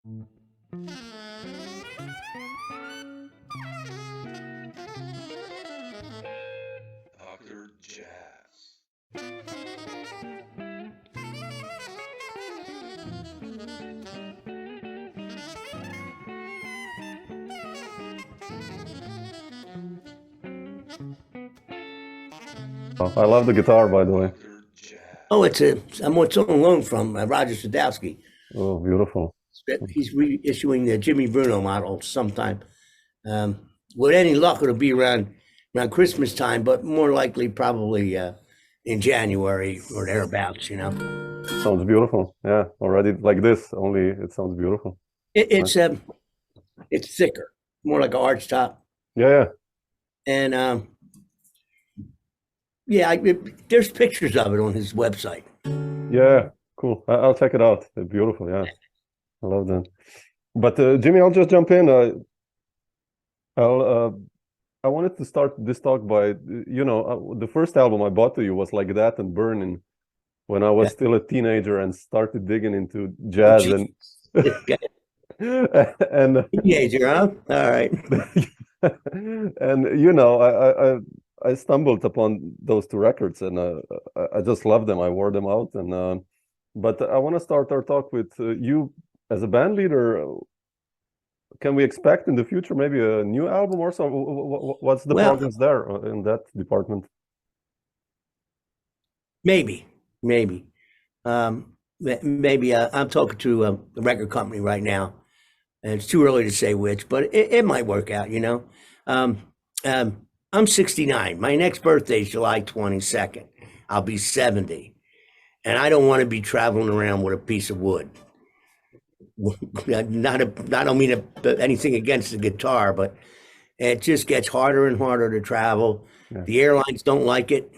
Dr. Jazz. I love the guitar, by the way. Dr. Jazz. Oh, it's on loan from Roger Sadowski. Oh, beautiful. He's reissuing the Jimmy Bruno model sometime. With any luck, it'll be around Christmas time, but more likely probably in January or thereabouts. You know, Sounds beautiful. Yeah, already like this. Only it sounds beautiful. it's thicker, more like an arch top, Yeah, and there's pictures of it on his website. yeah. Cool. I'll check it out. It's beautiful. Yeah, I love that. But Jimmy, I'll just jump in. I wanted to start this talk by, the first album I bought to you was Like That and Burning when I was still a teenager and started digging into jazz and Teenager, huh? All right. and I stumbled upon those two records and I just love them. I wore them out and but I want to start our talk with you as a band leader. Can we expect in the future maybe a new album or so? What's the progress there in that department? Maybe. I'm talking to a record company right now, and it's too early to say which, but it might work out, you know. I'm 69. My next birthday is July 22nd. I'll be 70. And I don't want to be traveling around with a piece of wood. I don't mean anything against the guitar, but it just gets harder and harder to travel. Yeah. The airlines don't like it.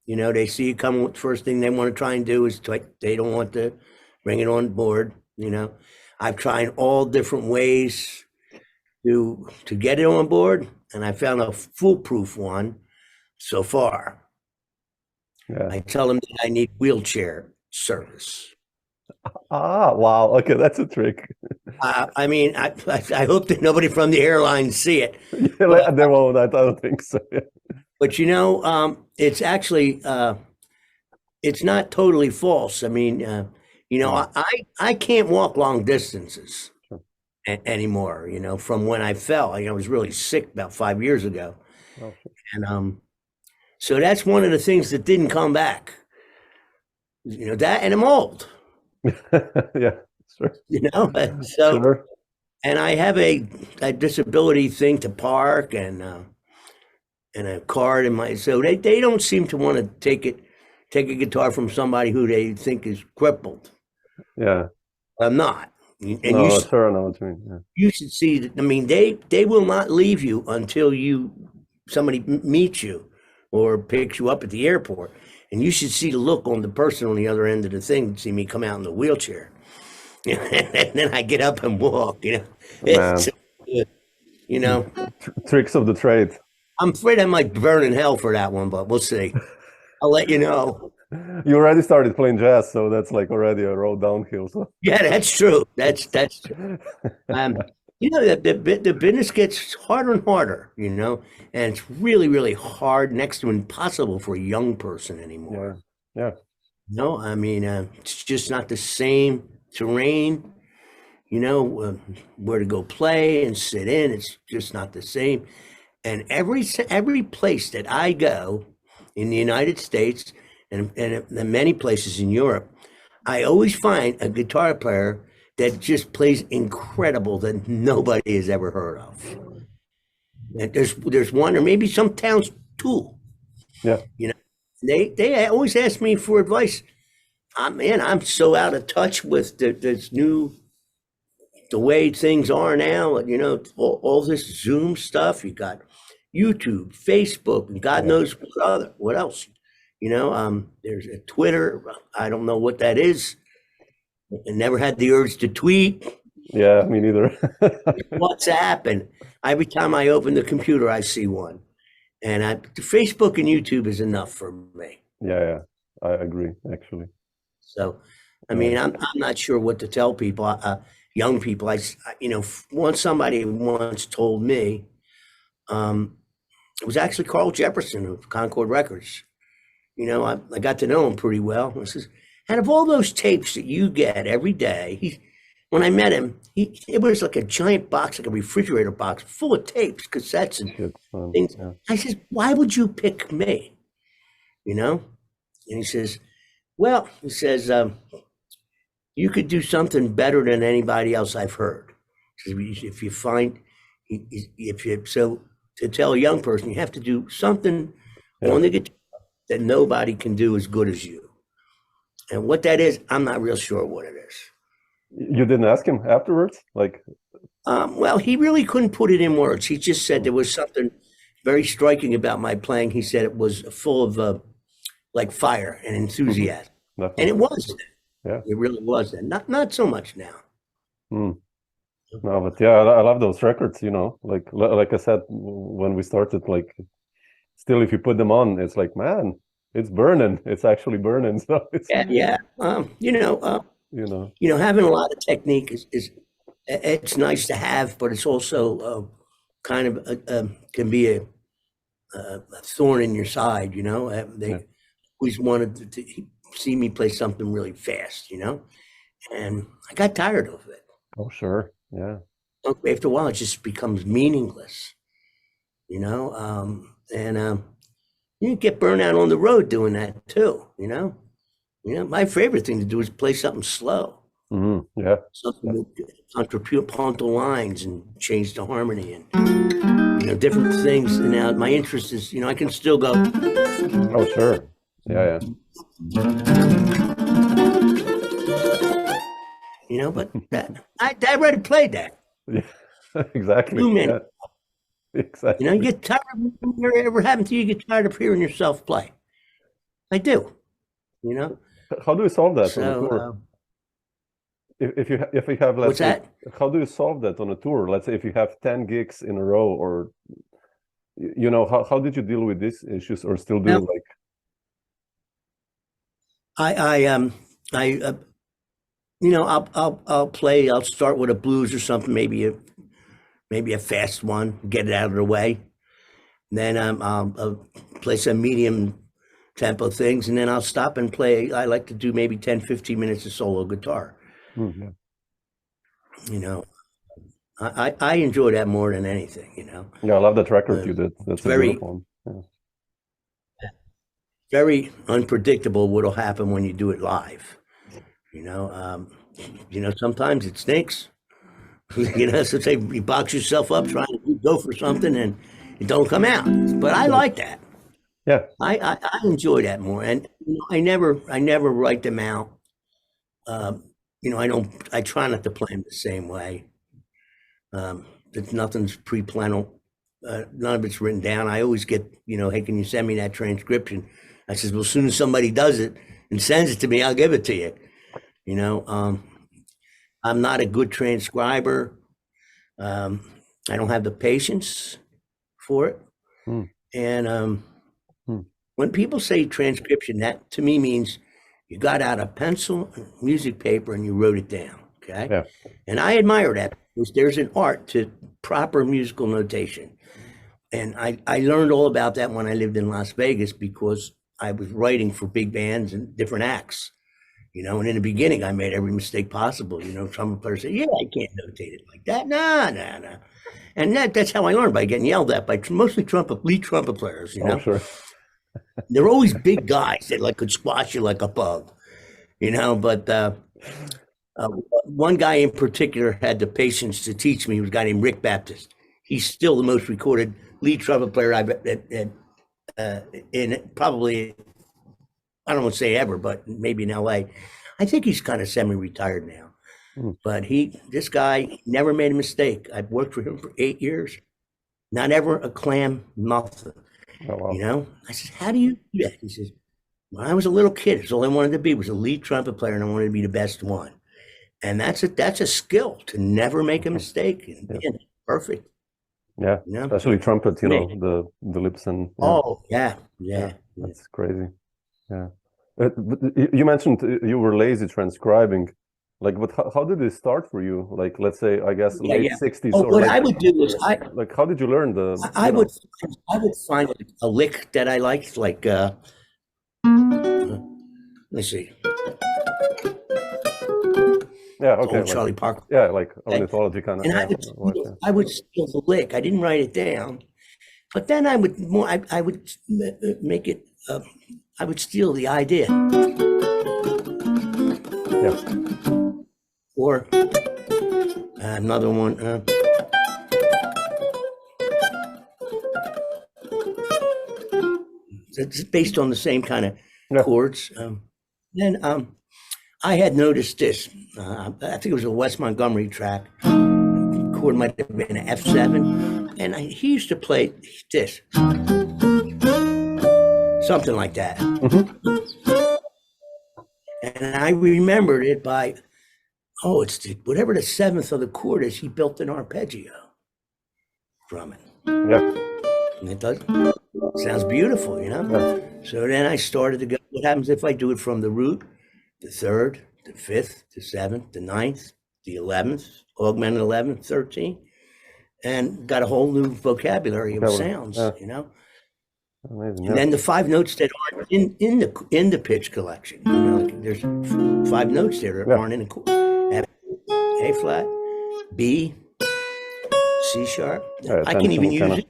You know, they see you come, first thing they want to try and do is they don't want to bring it on board. You know, I've tried all different ways to get it on board, and I found a foolproof one so far. Yeah. I tell them that I need wheelchair service. Ah, wow. Okay, that's a trick. I mean, I hope that nobody from the airlines see it. Yeah, they won't. I don't think so. Yeah. But you know, it's actually it's not totally false. I mean, I can't walk long distances anymore. You know, from when I fell. I was really sick about 5 years ago, and so that's one of the things that didn't come back. You know that, and I'm old. Yeah, sure. You know, so sure. And I have a disability thing to park and a card in my, so they don't seem to want to take a guitar from somebody who they think is crippled. Yeah, I'm not. And no, sure, I know what you mean. Yeah. You should see that. I mean, they will not leave you until somebody meets you or picks you up at the airport. And you should see the look on the person on the other end of the thing, see me come out in the wheelchair. And then I get up and walk, you know. You know. Tricks of the trade. I'm afraid I might burn in hell for that one, but we'll see. I'll let you know. You already started playing jazz, so that's like already a road downhill. So. Yeah, that's true. That's true. You know, the business gets harder and harder, you know, and it's really, really hard, next to impossible for a young person anymore. Yeah. No, I mean, it's just not the same terrain, you know, where to go play and sit in. It's just not the same. And every place that I go in the United States and many places in Europe, I always find a guitar player that just plays incredible that nobody has ever heard of. And there's one, or maybe some towns too. Yeah. You know, they always ask me for advice. I'm so out of touch with the way things are now. You know, all this Zoom stuff. You got YouTube, Facebook, and God knows what else. You know, there's a Twitter. I don't know what that is. I never had the urge to tweet. Yeah, me neither. WhatsApp, and every time I open the computer, I see one. And Facebook and YouTube is enough for me. Yeah, I agree, actually. So, I mean, I'm not sure what to tell people. young people. Somebody once told me, it was actually Carl Jefferson of Concord Records. I got to know him pretty well. He says, out of all those tapes that you get every day, when I met him, it was like a giant box, like a refrigerator box, full of tapes, cassettes, and things. Yeah. I says, why would you pick me? And he says, well, you could do something better than anybody else I've heard. If you to tell a young person, you have to do something on the guitar that nobody can do as good as you. And what that is, I'm not real sure what it is. You didn't ask him afterwards? Well, he really couldn't put it in words. He just said there was something very striking about my playing. He said it was full of fire and enthusiasm. And it was then. Yeah. It really was then. Not so much now. No, but yeah, I love those records, like I said, when we started, still, if you put them on, it's like, man, it's burning. It's actually burning. So it's having a lot of technique is it's nice to have, but it's also kind of can be a thorn in your side. They always wanted to see me play something really fast, and I got tired of it. Oh, sure. Yeah. After a while, it just becomes meaningless, and you get burned out on the road doing that too, my favorite thing to do is play something slow. Yeah. Something with contrapuntal lines and change the harmony and, different things. And now my interest is, I can still go. Oh, sure. Yeah. But I already played that. Yeah, exactly. 2 minutes. Yeah, exactly. You get tired of ever happened to you? You get tired of hearing yourself play. I do. How do you solve that on a So, tour? If you have, let's what's say, that? how do you solve that on a tour? Let's say if you have 10 gigs in a row, or how did you deal with these issues, or still do I'll play. I'll start with a blues or something, maybe a fast one, get it out of the way. Then I'll play some medium tempo things, and then I'll stop and play. I like to do maybe 10, 15 minutes of solo guitar. Yeah. I enjoy that more than anything. Yeah, I love that record you did. That's very, a beautiful one. Yeah. Very unpredictable what'll happen when you do it live. Sometimes it stinks. So say you box yourself up trying to go for something and it don't come out. But I like that. Yeah, I enjoy that more, and I never write them out. I try not to play them the same way. Nothing's pre-planned. None of it's written down. I always get, hey, can you send me that transcription? I says, well, as soon as somebody does it and sends it to me, I'll give it to you. I'm not a good transcriber. I don't have the patience for it. And when people say transcription, that to me means you got out a pencil, music paper, and you wrote it down. Okay. Yeah. And I admire that because there's an art to proper musical notation. And I learned all about that when I lived in Las Vegas because I was writing for big bands and different acts. And in the beginning, I made every mistake possible. Trumpet players say, yeah, I can't notate it like that. No. And that's how I learned, by getting yelled at by mostly lead trumpet players, Oh, sure. They're always big guys that could squash you like a bug, but one guy in particular had the patience to teach me. He was a guy named Rick Baptist. He's still the most recorded lead trumpet player I've in probably, I don't want to say ever, but maybe in LA. I think he's kind of semi-retired now. But this guy never made a mistake. I've worked for him for 8 years. Not ever a clam, nothing. Oh, wow. I said, how do you do that? He says, when I was a little kid, that's all I wanted to be was a lead trumpet player, and I wanted to be the best one. And that's a skill to never make a mistake and be perfect. Yeah, especially trumpet, the lips and. Oh, yeah. That's crazy. Yeah. You mentioned you were lazy transcribing. Like, but how did it start for you? Like, let's say, I guess Yeah, late yeah. 60s, Oh, or what like, I would do is like, how did you learn the, I you know? would I would find a lick that I liked, like let's see, Yeah, okay, old like, Charlie Parker, yeah, like okay? ornithology kind of, And yeah, like, yeah. I would steal the lick. I didn't write it down, but then I would I would make it. I would steal the idea, Yeah. or another one. It's based on the same kind of Yeah. chords. Then I had noticed this. I think it was a Wes Montgomery track. The chord might have been an F7, and he used to play this, something like that. And I remembered it by, oh, it's whatever the seventh of the chord is. He built an arpeggio from it. Yeah. And it does. Sounds beautiful, you know? Yeah. So then I started to go, what happens if I do it from the root, the third, the fifth, the seventh, the ninth, the 11th, augmented 11th, 13th, and got a whole new vocabulary of sounds, you know? Amazing. And then the 5 notes that aren't in the pitch collection, you know, like there's 5 notes there that aren't in the chord. F, A flat, B, C sharp. I can even use it.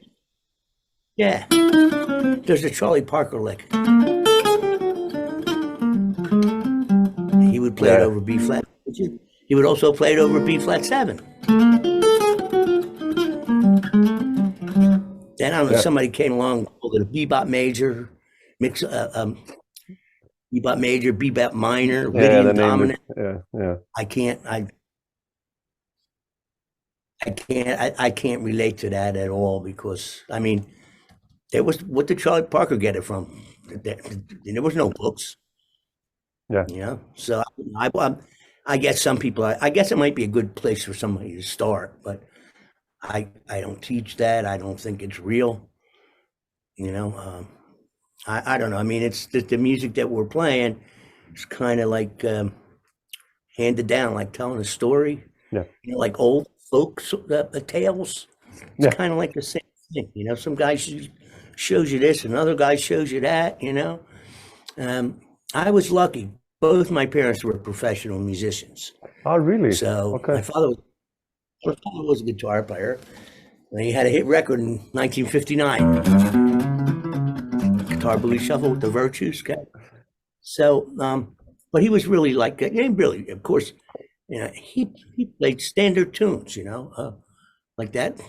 Yeah. There's a Charlie Parker lick. He would play it over B flat. He would also play it over B flat 7. Then I don't know, somebody came along, called it a bebop major, mix bebop major, bebop minor, Lydian dominant. Yeah. I can't relate to that at all, because I mean, there was, what did Charlie Parker get it from? There was no books. Yeah. You know, so I guess some people, I guess it might be a good place for somebody to start, but I don't teach that. I don't think it's real. You know, I don't know. I mean, it's the music that we're playing. It's kind of like handed down, like telling a story. Yeah. You know, like old folk tales. It's kind of like the same thing. You know, some guy shows you this, another guy shows you that. You know, I was lucky. Both my parents were professional musicians. Oh, really? So my father was a guitar player. And he had a hit record in 1959. Guitar Blues Shuffle with the Virtues. Okay? So, but he was really like, really, of course, you know, he played standard tunes, you know, like that,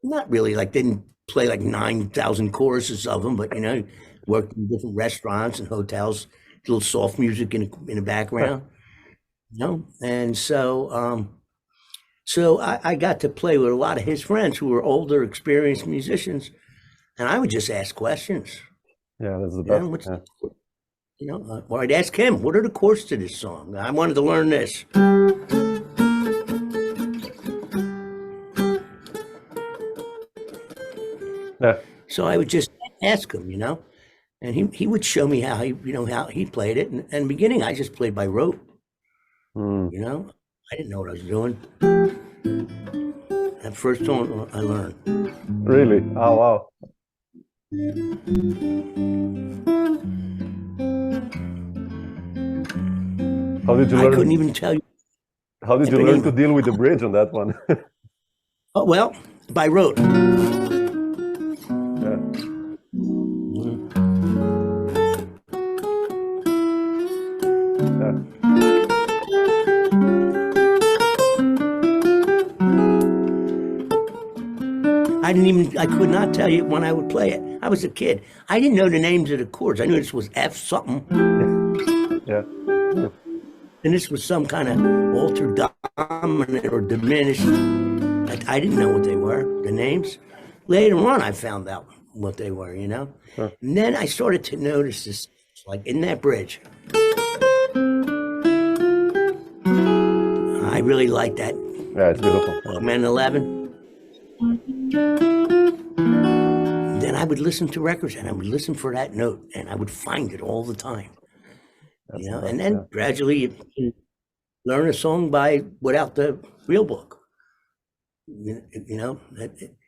not really like, didn't play like 9,000 choruses of them, but, you know, worked in different restaurants and hotels, a little soft music in the background, you know, and so, so I got to play with a lot of his friends who were older, experienced musicians, and I would just ask questions. Yeah, that's the best. You know, or I'd ask him, what are the chords to this song? I wanted to learn this. Yeah. So I would just ask him, you know, and he would show me how he played it. And in the beginning, I just played by rote. You know, I didn't know what I was doing. That first tone I learned. Really? Oh, wow. How did you learn? I couldn't even tell you. How did you learn to deal with the bridge on that one? Oh, well, by rote. I could not tell you when I would play it. I was a kid. I didn't know the names of the chords. I knew this was F something. Yeah. And this was some kind of altered dominant or diminished. I didn't know what they were, the names. Later on, I found out what they were, you know? Sure. And then I started to notice this, like in that bridge. I really like that. Yeah, it's beautiful. Man 11. Then I would listen to records and I would listen for that note and I would find it all the time. You know, and then gradually learn a song without the real book.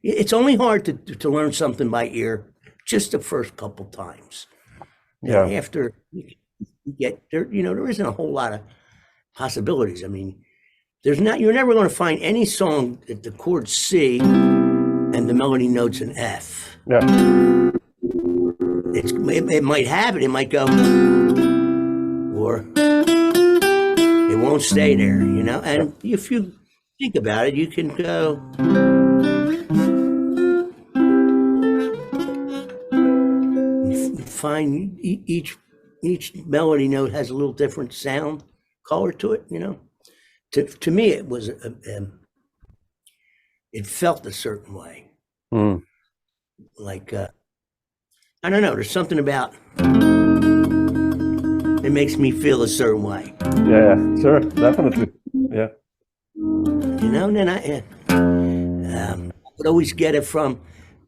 It's only hard to learn something by ear just the first couple times. Yeah. And after you get there, there isn't a whole lot of possibilities. I mean, you're never going to find any song that the chord C and the melody notes an F. Yeah. It might have it. It might go, or it won't stay there, And if you think about it, you can go. Find each melody note has a little different sound, color to it, To me, it was it felt a certain way. Like I don't know. There's something about it makes me feel a certain way. Yeah, sure, definitely. Yeah. And then I would always get it from,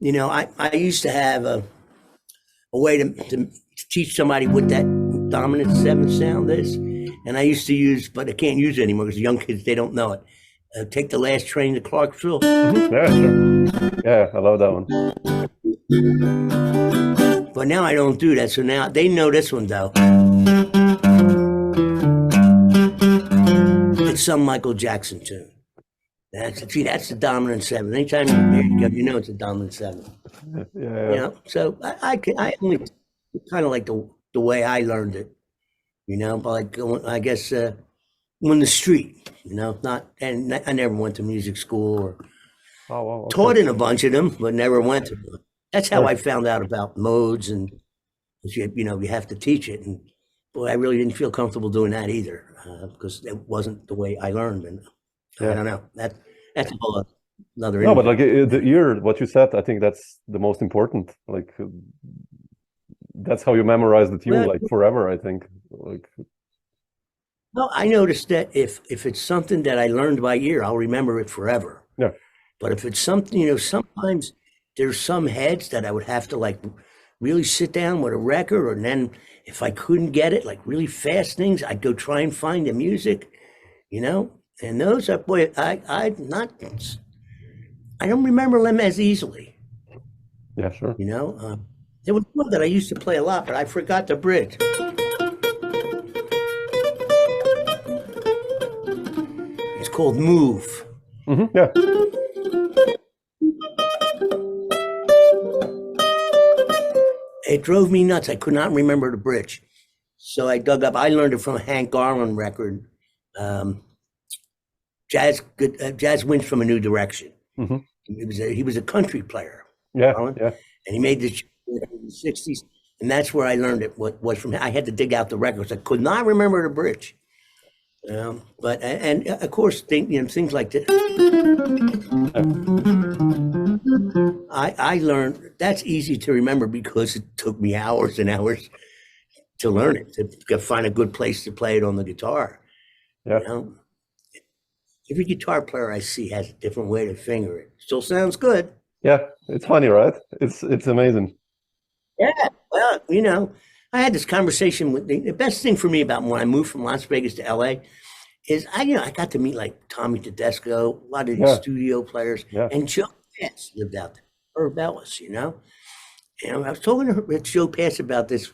I used to have a way to teach somebody what that dominant 7 sound is. And I used to use, but I can't use it anymore because young kids, they don't know it. Take the last train to Clarksville. Yeah, sure. Yeah, I love that one. But now I don't do that. So now they know this one, though. It's some Michael Jackson tune. That's the dominant 7. Anytime you know it's a dominant 7. Yeah. So I only kind of like the way I learned it. But like I guess on the street, not, and I never went to music school or taught in a bunch of them, but never went to them. That's how I found out about modes, and you have to teach it. And boy, I really didn't feel comfortable doing that either because it wasn't the way I learned. And I don't know. That's a whole another. No, but like the ear, what you said, I think that's the most important. Like that's how you memorize the tune, like forever. I think. Like. Well, I noticed that if it's something that I learned by ear, I'll remember it forever. Yeah. But if it's something, sometimes there's some heads that I would have to like really sit down with a record, or then if I couldn't get it, like really fast things, I'd go try and find the music, And those are, boy, I don't remember them as easily. Yeah, sure. There was one that I used to play a lot, but I forgot the bridge. It's called Move. Yeah. It drove me nuts. I could not remember the bridge. So I dug up, I learned it from a Hank Garland record. Jazz Winds from a New Direction. He was a country player. Yeah, Garland, yeah. And he made this in the 60s. And that's where I learned it, what was from him. I had to dig out the records. I could not remember the bridge. But of course, things like this. I learned that's easy to remember because it took me hours and hours to learn it, to find a good place to play it on the guitar. Yeah. Every guitar player I see has a different way to finger it. Still sounds good. Yeah, it's funny, right? It's amazing. Yeah, well, I had this conversation with the best thing for me about when I moved from Las Vegas to LA is I got to meet like Tommy Tedesco, a lot of these studio players, and Joe Pass lived out there, Herb Ellis, And I was talking to Joe Pass about this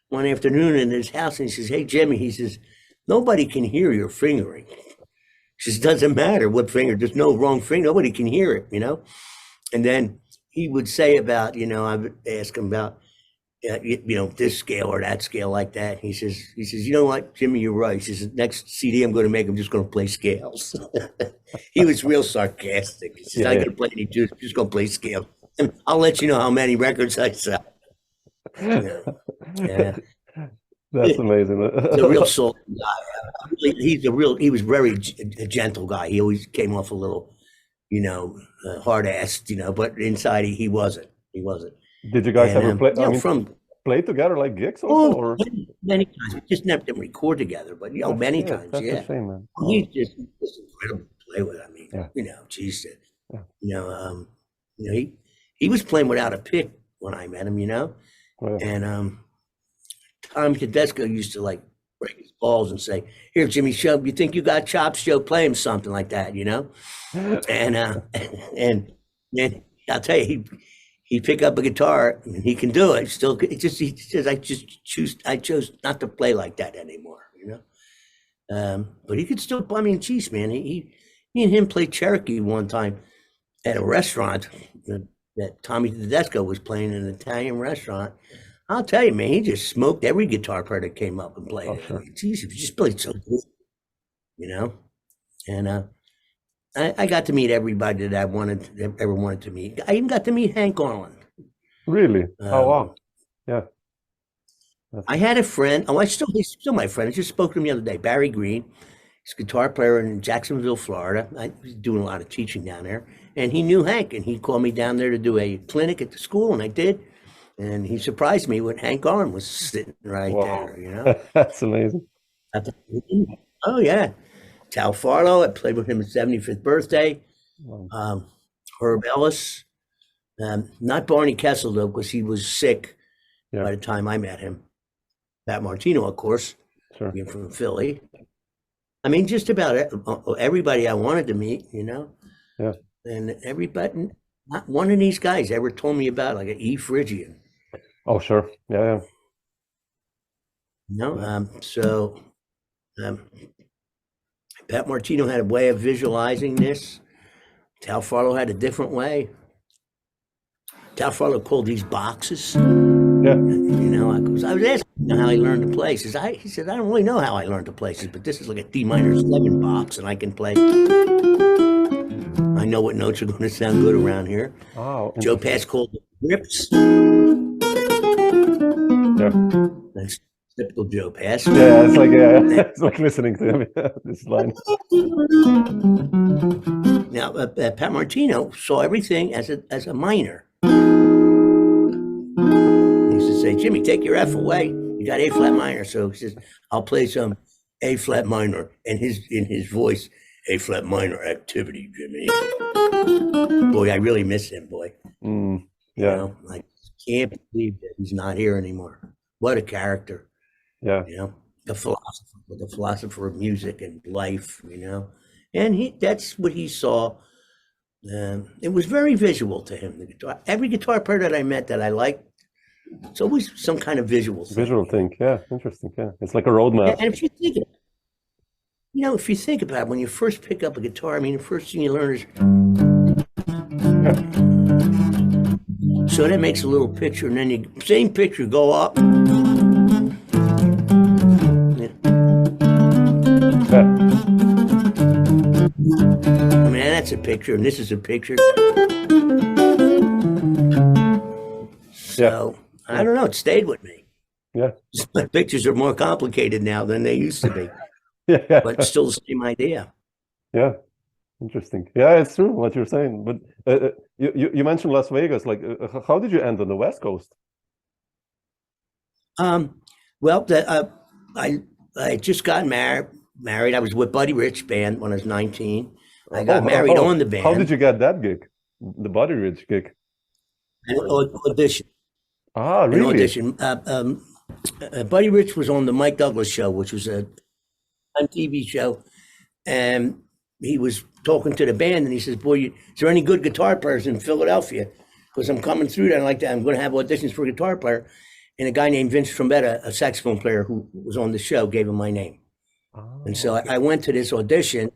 one afternoon in his house, and he says, "Hey, Jimmy," he says, "nobody can hear your fingering." He says, "Doesn't matter what finger, there's no wrong finger, nobody can hear it, And then he would say about, I would ask him about, this scale or that scale like that. He says, "You know what, Jimmy, you're right." He says, "Next CD I'm going to make, I'm just going to play scales." He was real sarcastic. He says, "I'm going to play any juice, just going to play scales. And I'll let you know how many records I sell." Yeah. That's amazing. The real soul guy. He was very a gentle guy. He always came off a little, hard-assed, but inside he wasn't. Did you guys ever play together like gigs also? Or? Many times. We just never didn't record together, but many times, that's a shame, man. He's just incredible to play with. I mean, geez, he was playing without a pick when I met him, Oh, yeah. And Tom Tedesco used to like break his balls and say, "Here, Jimmy, show. You think you got chops? Joe, play him something like that," you know. And I'll tell you, he'd pick up a guitar and he can do it. Still, he says, I chose not to play like that anymore, you know. But he could still. I mean, geez, man, he and him played Cherokee one time at a restaurant that Tommy Tedesco was playing in an Italian restaurant. I'll tell you, man, he just smoked every guitar player that came up and played. Oh, sure. I mean, geez, he just played so good, you know. And I got to meet everybody that I ever wanted to meet. I even got to meet Hank Garland. Really? Oh, wow. Yeah. I had a friend. He's still my friend. I just spoke to him the other day. Barry Green. He's a guitar player in Jacksonville, Florida. I was doing a lot of teaching down there. And he knew Hank, and he called me down there to do a clinic at the school, and I did. And he surprised me when Hank Garland was sitting right there, you know? That's amazing. Oh, yeah. Tal Farlow, I played with him his 75th birthday. Wow. Herb Ellis. Not Barney Kessel, though, because he was sick Yeah. by the time I met him. Pat Martino, of course, Sure. being from Philly. I mean, just about everybody I wanted to meet, you know? Yeah. And everybody, not one of these guys ever told me about like an E Phrygian. Oh, sure. Yeah. You know, Pat Martino had a way of visualizing this. Tal Farlow had a different way. Tal Farlow called these boxes. Yeah. You know, I was asking him how he learned to play. He said, I don't really know how I learned to play. He says, but this is like a D minor 7 box, and I can play. I know what notes are going to sound good around here. Oh. Joe Pass called them grips. Yeah. That's typical Joe Pass. Yeah, it's like listening to him. This line. Now, Pat Martino saw everything as a minor. He used to say, Jimmy, take your F away. You got A flat minor. So he says, I'll play some A flat minor. And in his voice, A flat minor activity, Jimmy. Boy, I really miss him, boy. Yeah. You know, I can't believe that he's not here anymore. What a character. Yeah. You know, the philosopher of music and life, you know. And that's what he saw. It was very visual to him, the guitar. Every guitar player that I met that I liked, it's always some kind of visual thing. Visual thing, yeah, interesting, yeah. It's like a roadmap. And if you think about it, you know, if you think about it, when you first pick up a guitar, I mean, the first thing you learn is... So that makes a little picture, and then same picture, go up. I mean, that's a picture, and this is a picture. So, I don't know, it stayed with me. Yeah. My pictures are more complicated now than they used to be. Yeah. But it's still the same idea. Yeah. Interesting. Yeah, it's true what you're saying. But you mentioned Las Vegas. Like, how did you end on the West Coast? Well, I just got married. I was with Buddy Rich band when I was 19. I got married on the band. How did you get that gig? The Buddy Rich gig? An audition. Ah, really? An audition. Buddy Rich was on the Mike Douglas show, which was a TV show, and he was talking to the band, and he says, "Boy, is there any good guitar players in Philadelphia? Because I'm coming through there like that. I'm going to have auditions for a guitar player." And a guy named Vince Trombetta, a saxophone player who was on the show, gave him my name. Oh, and so I went to this audition,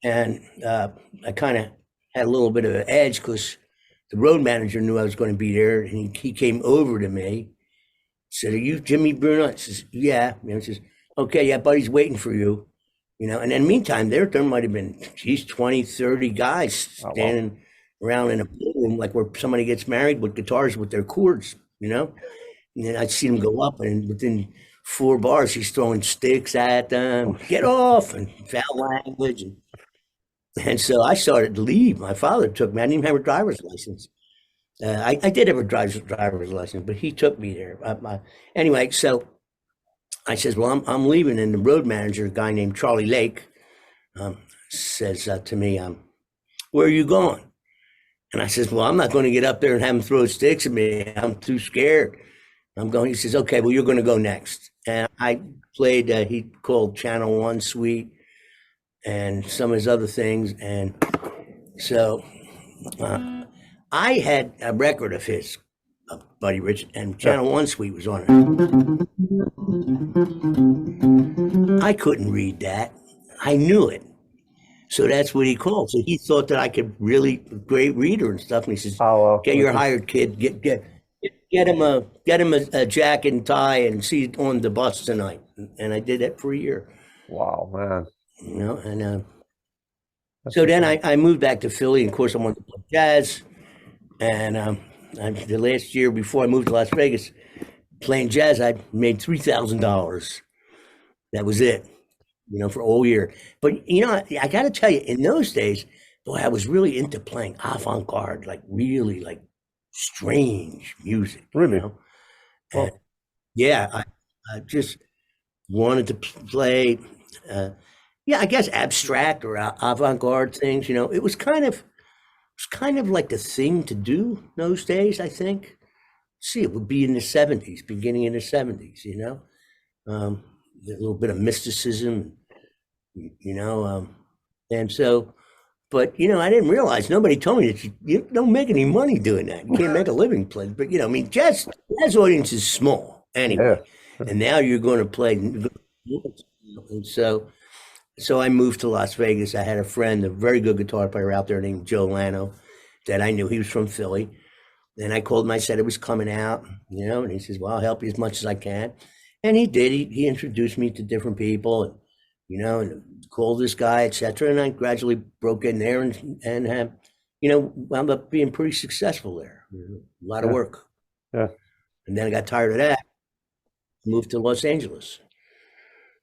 and I kind of had a little bit of an edge because the road manager knew I was going to be there, and he came over to me, said, "Are you Jimmy Bruno?" I says, "Yeah." You know, he says, "Okay, yeah, buddy's waiting for you." You know, and in the meantime, there might have been, 20, 30 guys standing around in a room like where somebody gets married with guitars with their chords, you know? And then I'd see them go up, and within 4 bars, he's throwing sticks at them, get off, and foul language. And so I started to leave. My father took me. I didn't even have a driver's license. I did have a driver's license, but he took me there. Anyway, so I says, "Well, I'm leaving." And the road manager, a guy named Charlie Lake, says to me, "Where are you going?" And I says, "Well, I'm not going to get up there and have him throw sticks at me. I'm too scared. I'm going." He says, "Okay, well, you're going to go next." and I played. He called Channel One Suite and some of his other things, and so I had a record of his, Buddy Rich, and Channel One Suite was on it. I couldn't read that. I knew it. So that's what he called. So he thought that I could really great reader and stuff. And he says, "Get your hired kid. Get him a jacket and tie and see on the bus tonight." And I did that for a year. Wow, man. You know, and so then I moved back to Philly. And of course, I wanted to play jazz. And the last year before I moved to Las Vegas, playing jazz, I made $3,000. That was it. You know, for a whole year. But, you know, I got to tell you, in those days, boy, I was really into playing avant-garde, like really like strange music. Really? You know? And, yeah, I just wanted to play, I guess abstract or avant-garde things. You know, it was kind of like the thing to do those days, I think. See, it would be in the 70s, beginning in the 70s, you know. A little bit of mysticism, you know, and so, but, you know, I didn't realize, nobody told me that you don't make any money doing that. You can't make a living playing, but, you know, I mean, jazz audience is small anyway, and now you're going to play, and so I moved to Las Vegas. I had a friend, a very good guitar player out there named Joe Lano, that I knew. He was from Philly, and I called him, I said it was coming out, you know, and he says, well, I'll help you as much as I can. And he did. He introduced me to different people, and, you know, and called this guy, etc. And I gradually broke in there and you know, wound up being pretty successful there. You know, a lot of work. Yeah. And then I got tired of that. Moved to Los Angeles,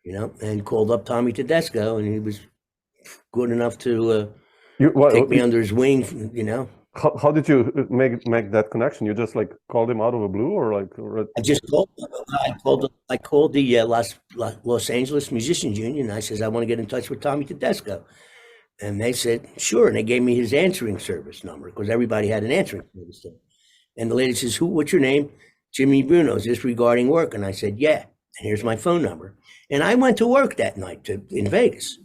you know, and called up Tommy Tedesco, and he was good enough to take me under his wing, you know. How did you make that connection? You just like called him out of the blue, or like? I just called. I called the Los Angeles Musicians Union. I says I want to get in touch with Tommy Tedesco, and they said sure. And they gave me his answering service number because everybody had an answering service. And the lady says, what's your name? Jimmy Bruno. Is this regarding work? And I said, yeah. And here's my phone number. And I went to work that night in Vegas.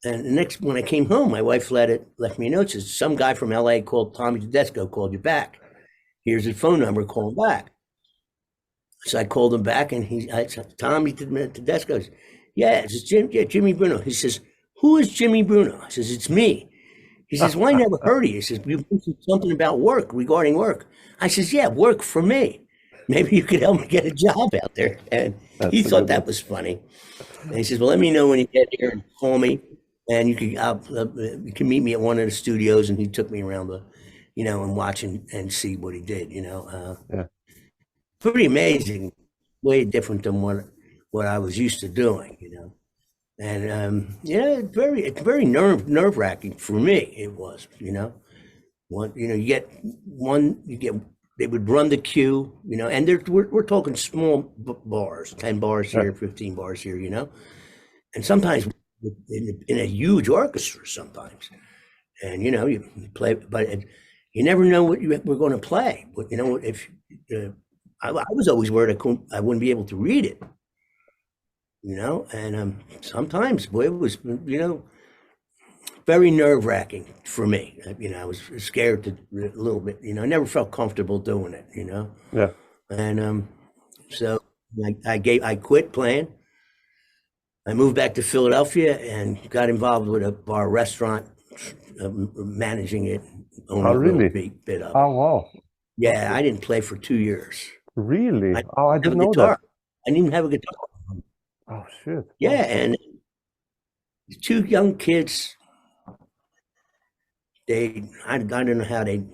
And the next, when I came home, my wife left me a note. Says, some guy from LA called Tommy Tedesco, called you back. Here's his phone number, call him back. So I called him back, and I said, Tommy Tedesco. Yeah, it's Jimmy Bruno. He says, who is Jimmy Bruno? I says, it's me. He says, well, I never heard of you. He says, you mentioned something about work, regarding work. I says, yeah, work for me. Maybe you could help me get a job out there. And he thought that was funny. And he says, well, let me know when you get here and call me. And you can meet me at one of the studios. And he took me around you know, and watch and see what he did, you know. Pretty amazing, way different than what I was used to doing, you know. And it's very nerve wracking for me. It was, you know, they would run the queue, you know, and we're talking small bars, 10 bars here, 15 bars here, you know, and sometimes in a huge orchestra sometimes, and you know you play, but you never know what we're going to play. But you know, if I was always worried I wouldn't be able to read it, you know, and sometimes, boy, it was, you know, very nerve-wracking for me. You know, I was scared a little bit, you know. I never felt comfortable doing it, you know. Yeah. And so I quit playing. I moved back to Philadelphia and got involved with a bar restaurant, managing it. Oh, really? Bit of it. Oh, wow. Yeah, I didn't play for 2 years. Really? I didn't know guitar. that. I didn't even have a guitar. Oh, shit. Yeah, and the two young kids, I don't know how they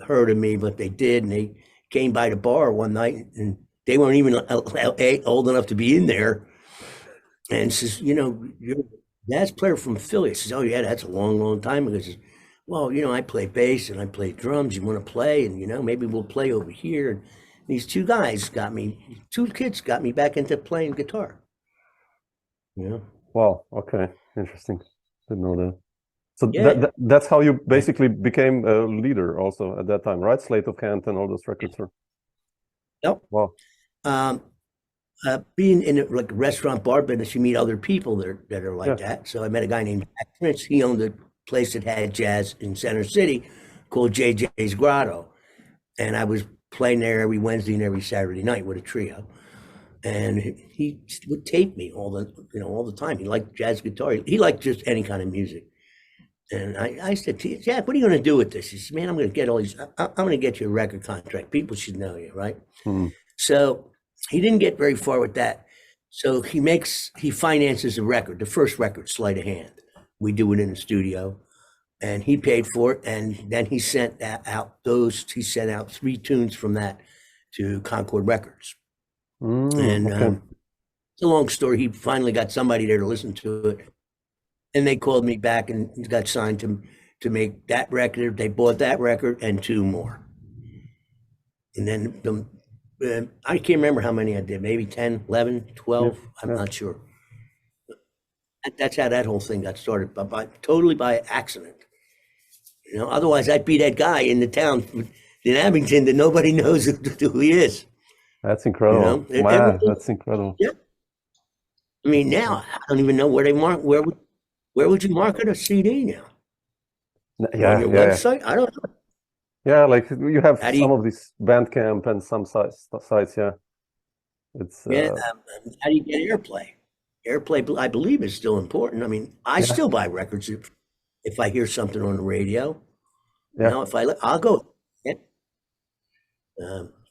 heard of me, but they did, and they came by the bar one night, and they weren't even old enough to be in there. And says, you know, you're a jazz player from Philly. I says, oh yeah, that's a long, long time ago. He says, well, you know, I play bass and I play drums. You want to play? And, you know, maybe we'll play over here. And these two kids got me back into playing guitar. You know? Wow. Okay. Interesting. Didn't know that. So that's how you basically became a leader also at that time, right? Sleight of Hand and all those records. Yep. Wow. being in like a restaurant bar business, you meet other people that are like that. So I met a guy named Jack Prince. He owned a place that had jazz in Center City called JJ's Grotto. And I was playing there every Wednesday and every Saturday night with a trio. And he would tape me all the time. He liked jazz guitar. He liked just any kind of music. And I said to him, Jack, what are you going to do with this? He said, man, I'm going to get all these, I'm going to get you a record contract. People should know you, right? So he didn't get very far with that. So he finances a record, the first record, Sleight of Hand. We do it in the studio. And he paid for it. And then he sent out 3 tunes from that to Concord Records. And it's a long story. He finally got somebody there to listen to it. And they called me back and got signed to make that record. They bought that record and 2 more. And then I can't remember how many I did, maybe 10, 11, 12, I'm not sure. That's how that whole thing got started, totally by accident. You know, otherwise I'd be that guy in the town in Abington that nobody knows who he is. That's incredible. You know? Wow, that's incredible. Yeah. I mean, now I don't even know where they mark. Where would you market a CD now? Yeah, on your website? I don't know. Yeah, like you have some of these Bandcamp and some sites. Yeah, it's how do you get airplay? Airplay, I believe, is still important. I mean, I still buy records if I hear something on the radio. Yeah. You know, I'll go.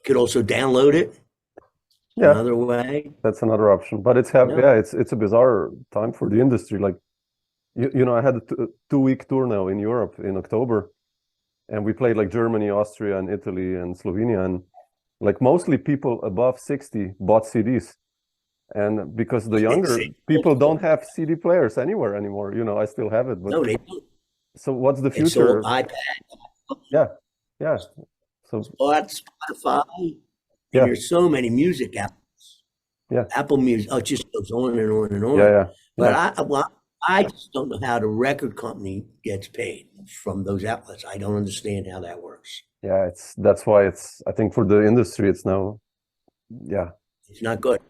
Could also download it. Yeah, another way. That's another option. But it's it's a bizarre time for the industry. Like, you know, I had a 2-week tour now in Europe in October, and we played like Germany, Austria, and Italy, and Slovenia, and like mostly people above 60 bought CDs. And because the younger people don't have CD players anywhere anymore, you know, I still have it. But no, they don't. So what's the future? iPad. Yeah. So Spotify. And there's so many music apps. Yeah. Apple Music. Oh, it just goes on and on and on. Yeah. But I just don't know how the record company gets paid from those outlets. I don't understand how that works. Yeah, that's why I think for the industry it's now, it's not good.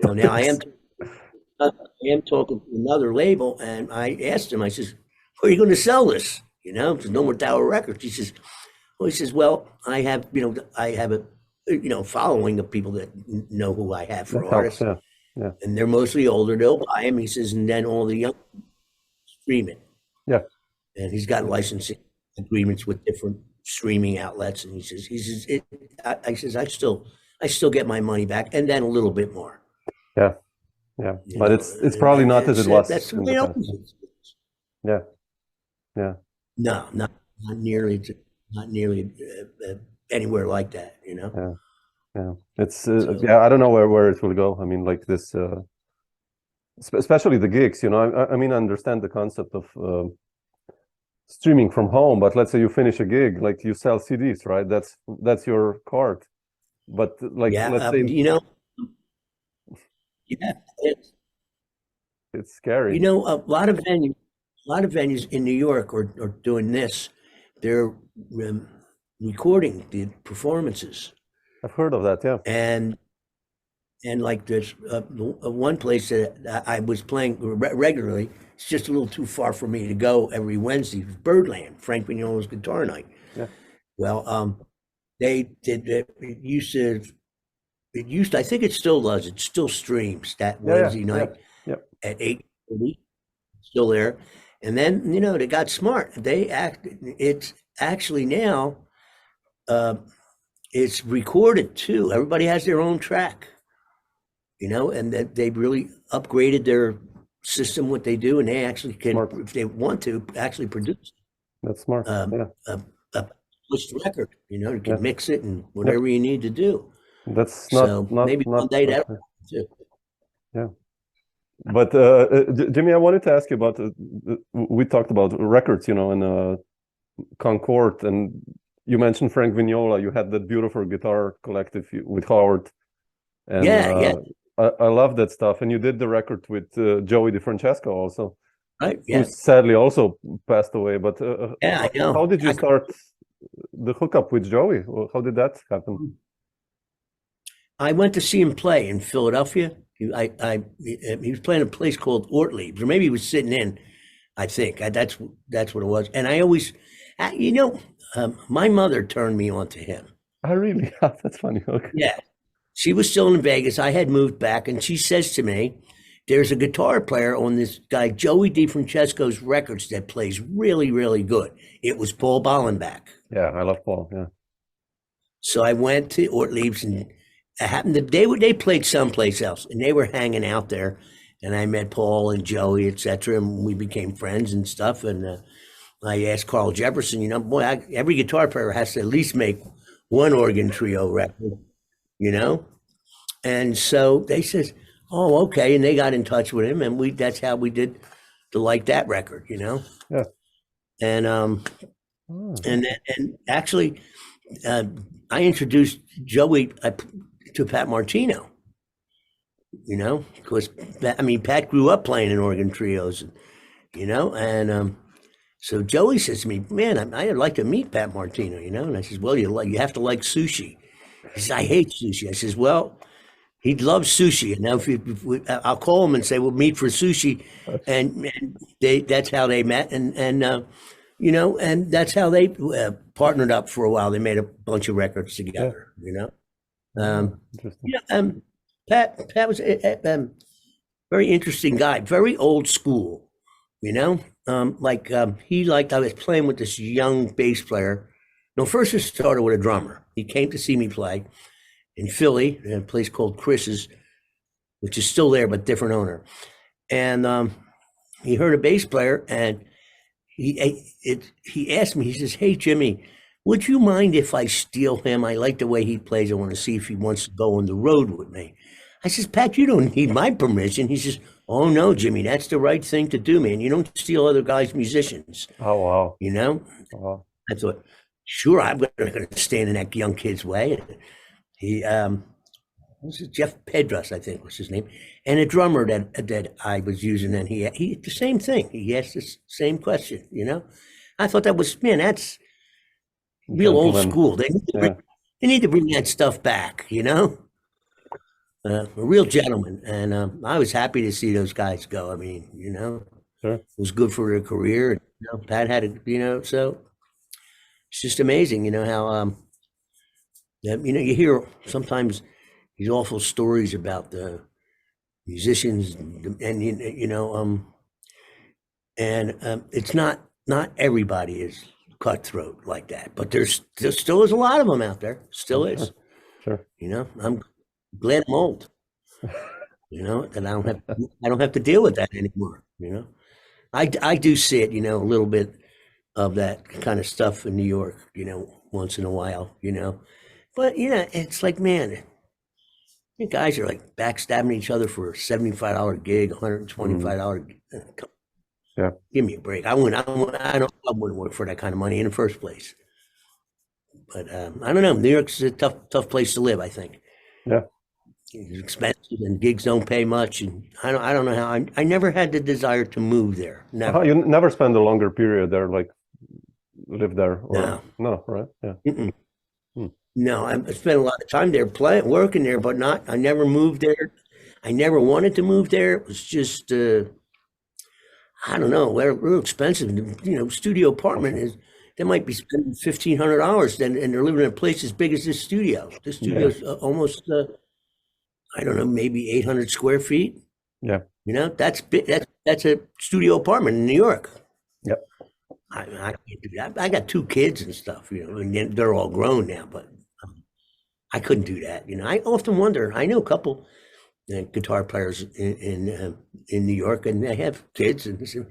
Now I am talking to another label, and I asked him, I says, where are you going to sell this? You know, there's no more Tower Records. He says, well, I have a following of people that know who I have for artists. Yeah. And they're mostly older. They'll buy him. He says, and then all the young stream it. Yeah. And he's got licensing agreements with different streaming outlets. And he says, I still get my money back, and then a little bit more. Yeah. But it's probably not as it was. That's the way it always is. Yeah. No, not nearly anywhere like that, you know. Yeah. It's I don't know where it will go. I mean, like this, especially the gigs. You know, I mean, I understand the concept of streaming from home, but let's say you finish a gig, like you sell CDs, right? That's your card. But like, let's say, you know, it's scary. You know, a lot of venues in New York are doing this. They're recording the performances. I've heard of that, yeah. And like there's one place that I was playing regularly. It's just a little too far for me to go every Wednesday. Birdland, Frank Vignolo's guitar night. Yeah. Well, they did. It used to. I think it still does. It still streams that Wednesday night at 8:30. Still there. And then, you know, they got smart. It's actually now, it's recorded too. Everybody has their own track, you know, and that they've really upgraded their system, what they do, and they actually can, if they want to, actually produce. That's smart. A pushed record, you know, you can mix it and whatever you need to do. That's not maybe one day that too. Yeah. But Jimmy, I wanted to ask you about, we talked about records, you know, in Concord, and you mentioned Frank Vignola. You had that beautiful guitar collective with Howard. And, I love that stuff. And you did the record with Joey DeFrancesco also, right? Who sadly also passed away. But I know. How did you start the hookup with Joey? How did that happen? I went to see him play in Philadelphia. He was playing a place called Ortlieb's, or maybe he was sitting in. I think that's what it was. And I always, my mother turned me on to him. Oh, really? That's funny. Okay. Yeah, she was still in Vegas. I had moved back, and she says to me, "There's a guitar player on this guy Joey DeFrancesco's records that plays really, really good." It was Paul Bollenbach. Yeah, I love Paul. Yeah. So I went to Ortlieb's, and it happened that they played someplace else, and they were hanging out there. And I met Paul and Joey, etc., and we became friends and stuff. And I asked Carl Jefferson, every guitar player has to at least make one organ trio record, And so they says, "Oh, okay," and they got in touch with him, and that's how we did the Like That record, Yeah. And and actually, I introduced Joey to Pat Martino. Because Pat grew up playing in organ trios, and so Joey says to me, "Man, I'd like to meet Pat Martino, And I says, "Well, you have to like sushi." He says, "I hate sushi." I says, "Well, he loves sushi, and now I'll call him and say we'll meet for sushi," and that's how they met, and and that's how they partnered up for a while. They made a bunch of records together, Interesting. Pat was a very interesting guy, very old school, he liked, I was playing with this young bass player. No, first it started with a drummer. He came to see me play in Philly, in a place called Chris's, which is still there, but different owner. And he heard a bass player, and he asked me, he says, "Hey, Jimmy, would you mind if I steal him? I like the way he plays. I want to see if he wants to go on the road with me." I says, "Pat, you don't need my permission." He says, "Oh, no, Jimmy, that's the right thing to do, man. You don't steal other guys' musicians." Oh, wow. Wow. I thought, sure, I'm going to stand in that young kid's way. He, was it Jeff Pedras, I think was his name, and a drummer that I was using, and he the same thing. He asked the same question, I thought that was, man, that's real old school. They need to bring that stuff back, a real gentleman. And I was happy to see those guys go. Sure. It was good for their career. Pat had it, so it's just amazing, how, you hear sometimes these awful stories about the musicians, and it's not everybody is cutthroat like that, but there still is a lot of them out there. Still is. Sure. I'm glad I'm old. That I don't have to deal with that anymore. I do see it, a little bit of that kind of stuff in New York, once in a while, but it's like, man, you guys are like backstabbing each other for a $75 gig, $125 gig. Yeah. Give me a break. I wouldn't work for that kind of money in the first place. But I don't know. New York's a tough place to live, I think. Yeah. It's expensive, and gigs don't pay much, and I don't know how. I never had the desire to move there. Never. You never spend a longer period there, like live there? No. No, right? Yeah. No, I spent a lot of time there working there, but I never moved there. I never wanted to move there. It was just, I don't know, real expensive. Studio apartment they might be spending $1,500, and they're living in a place as big as this studio. This studio is almost, I don't know, maybe 800 square feet. Yeah. That's big. That's a studio apartment in New York. Yep. I can't do that. I got 2 kids and stuff, and they're all grown now, but I couldn't do that. I often wonder. I know a couple guitar players in New York, and they have kids, and they say,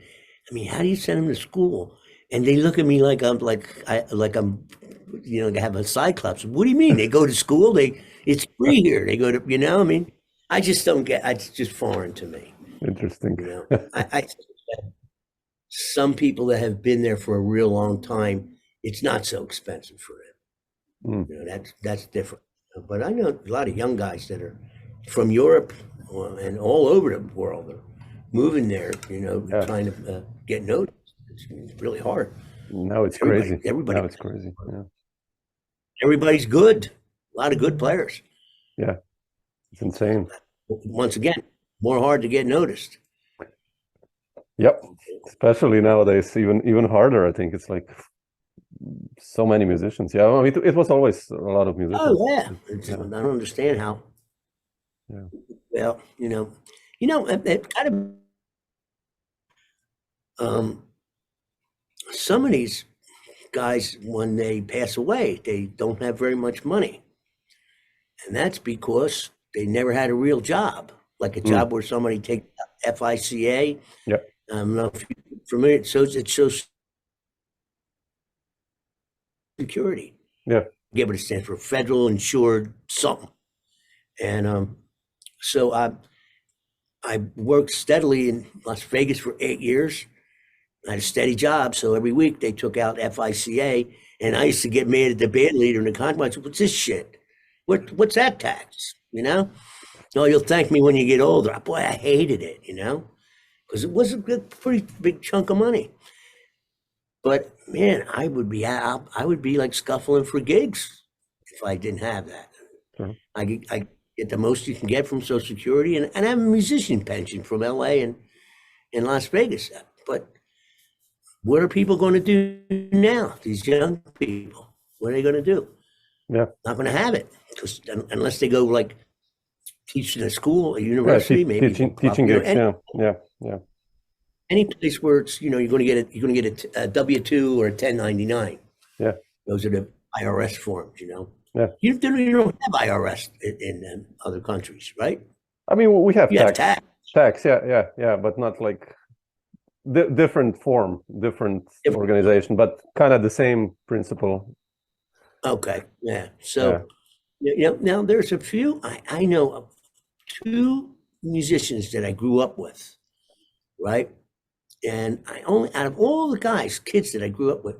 how do you send them to school? And they look at me like I'm have a cyclops. What do you mean? They go to school? It's free here. They go to, I just don't get. It's just foreign to me. Interesting. I some people that have been there for a real long time, it's not so expensive for them. That's different. But I know a lot of young guys that are from Europe and all over the world are moving there, trying to get noticed. It's really hard. Now it's crazy. Now it's crazy. Yeah. Everybody's good. A lot of good players. Yeah. It's insane. Once again, more hard to get noticed. Yep. Especially nowadays, even harder. I think it's like so many musicians. Yeah, I mean, it was always a lot of musicians. Oh yeah, I don't understand how. Yeah. Well, it kind of some of these guys, when they pass away, they don't have very much money, and that's because they never had a real job, like a job where somebody takes FICA. Yeah. I don't know if you're familiar. It shows security. Yeah. Give it a stand for federal insured something. And so I worked steadily in Las Vegas for 8 years. I had a steady job, so every week they took out FICA, and I used to get mad at the band leader and the contract. What's this shit? What's that tax? Oh, you'll thank me when you get older. Boy, I hated it, because it was a pretty big chunk of money. But man, I would be like scuffling for gigs if I didn't have that. Sure. I get the most you can get from Social Security, and I have a musician pension from LA and in Las Vegas. But what are people going to do now? These young people, what are they going to do? Yeah. Not going to have it, because unless they go like teach in a school, a university, maybe teaching gigs. Yeah. Any place where it's you're going to get a W-2 or a 1099. Yeah. Those are the IRS forms. Yeah. You don't have IRS in other countries, right? I mean, we have tax. Tax. Yeah. But not like different form, different organization, but kind of the same principle. Okay. Yeah. So, now there's a few. I know of 2 musicians that I grew up with, right? And out of all the kids that I grew up with,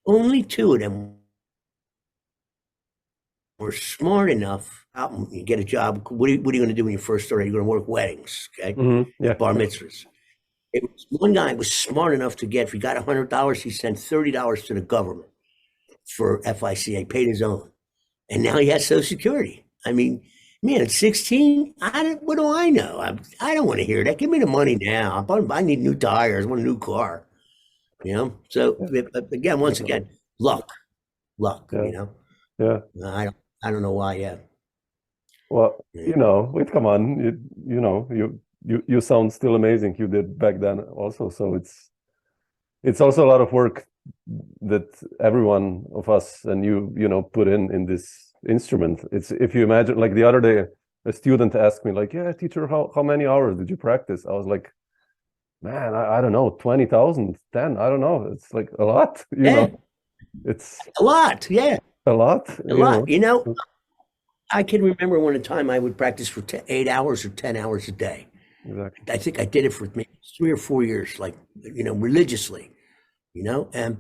only 2 of them were smart enough. You get a job. What are you going to do when you first start? You're going to work weddings, okay? Yeah. Bar mitzvahs. One guy was smart enough to get, if he got $100, he sent $30 to the government for FICA, paid his own. And now he has Social Security. I mean, man, at 16, what do I know? I don't want to hear that. Give me the money now. I need new tires. I want a new car. So again, once again, luck. Yeah. I don't know why. Yeah. Well, come on, you sound still amazing. You did back then also, so it's also a lot of work that everyone of us and you put in this instrument. It's, if you imagine, like the other day a student asked me, like, yeah, teacher, how many hours did you practice? I was like, man, I don't know, 20,000, 10, I don't know, it's like a lot. It's a lot. Yeah, a lot. I can remember one time I would practice for 8 hours or 10 hours a day. Exactly. I think I did it for maybe 3 or 4 years, like religiously, and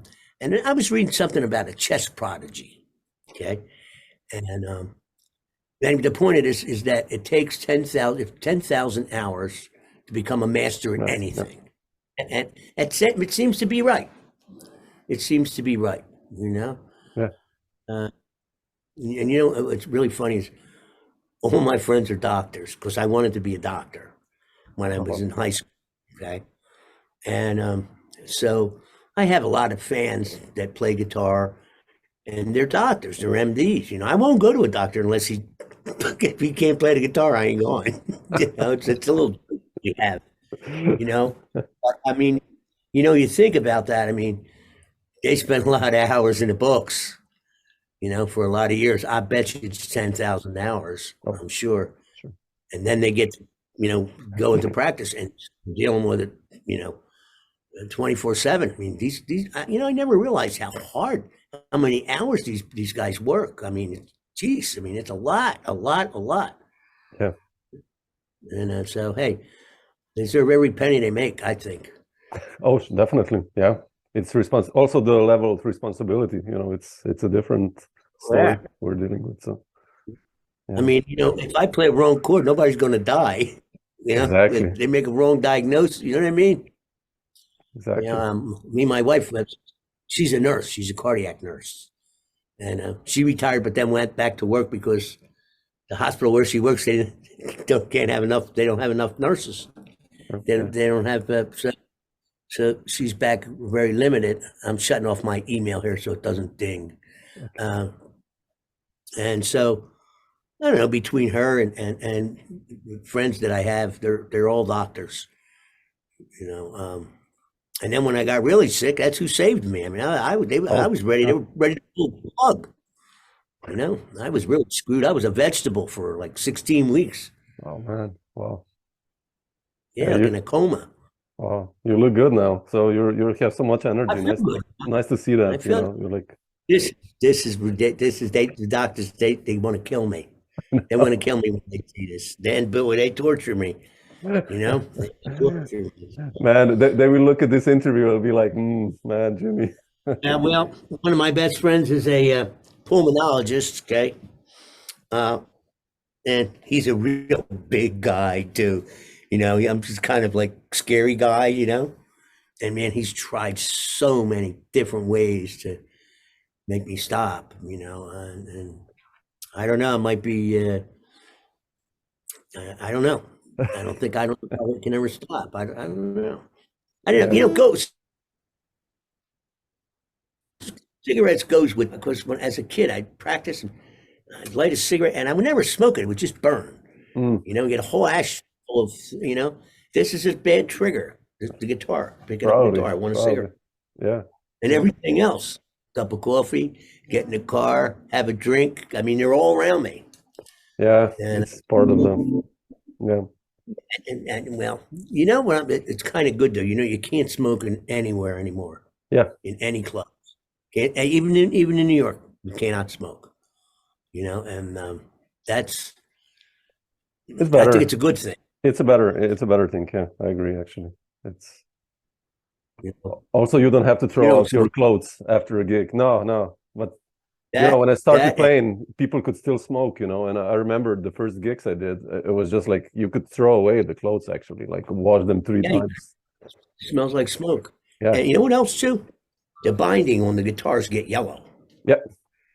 I was reading something about a chess prodigy, okay. And the point of this is that it takes 10,000 hours to become a master in anything. Yeah. And it seems to be right. It seems to be right, Yeah. And what's really funny is all my friends are doctors, because I wanted to be a doctor when I was in high school, okay? And so I have a lot of fans that play guitar, and they're doctors, they're MDs. I won't go to a doctor unless if he can't play the guitar, I ain't going. It's a little you have, But, I mean, you think about that. I mean, they spend a lot of hours in the books, for a lot of years. I bet you it's 10,000 hours, I'm sure. And then they get to, go into practice and dealing with it, 24/7. I mean, these, I never realized how many hours these guys work. I mean, geez, it's a lot. Yeah. And so, hey, they deserve every penny they make, I think. Oh, definitely. Yeah. It's also the level of responsibility, it's a different story we're dealing with. So, yeah. I mean, if I play a wrong chord, nobody's going to die. Exactly. They make a wrong diagnosis. You know what I mean? Exactly. Me and my wife, she's a nurse. She's a cardiac nurse. And she retired, but then went back to work because the hospital where she works, they can't have enough. They don't have enough nurses. Okay. They don't have. So she's back very limited. I'm shutting off my email here so it doesn't ding. Okay. And so I don't know, between her and friends that I have, they're all doctors, you know. And then when I got really sick, that's who saved me. I mean, I was ready. They were ready to pull the plug. You know, I was really screwed. I was a vegetable for like 16 weeks. Oh man, wow. Yeah, like in a coma. Wow, you look good now. So you have so much energy. I feel Nice, good. nice to see that. I You feel know, you're like this is ridiculous. The doctors they want to kill me. They want to kill me when they see this. Then, but they torture me. You know, they torture me. man, they will look at this interview and be like, man, Jimmy. Well, one of my best friends is a pulmonologist. Okay, and he's a real big guy too. You know, I'm just kind of like scary guy. You know, and man, he's tried so many different ways to make me stop. You know, and I don't know. It might be. I don't know. I don't think I can ever stop. I don't know. I don't know. You know, ghosts. Cigarettes goes with, because when as a kid I'd practice and I'd light a cigarette and I would never smoke it. It would just burn. You know, get a whole ash full of, you know, this is a bad trigger. The guitar, picking up the guitar, I want a cigarette. Yeah. And everything else, cup of coffee, get in the car, have a drink. I mean, they're all around me. Yeah, And it's part of them. Yeah. And well, you know what? It's kind of good though. You know, you can't smoke anywhere anymore. Yeah. In any club, can't even in New York, you cannot smoke. You know, and that's. It's better. I think it's a good thing. It's a better thing. Yeah, I agree. Actually, it's also you don't have to throw out your clothes after a gig. No. But you know, when I started playing, people could still smoke. You know, and I remember the first gigs I did. It was just like you could throw away the clothes. Actually, like wash them 3 times. It smells like smoke. Yeah. And you know what else too? The binding on the guitars get yellow. Yeah,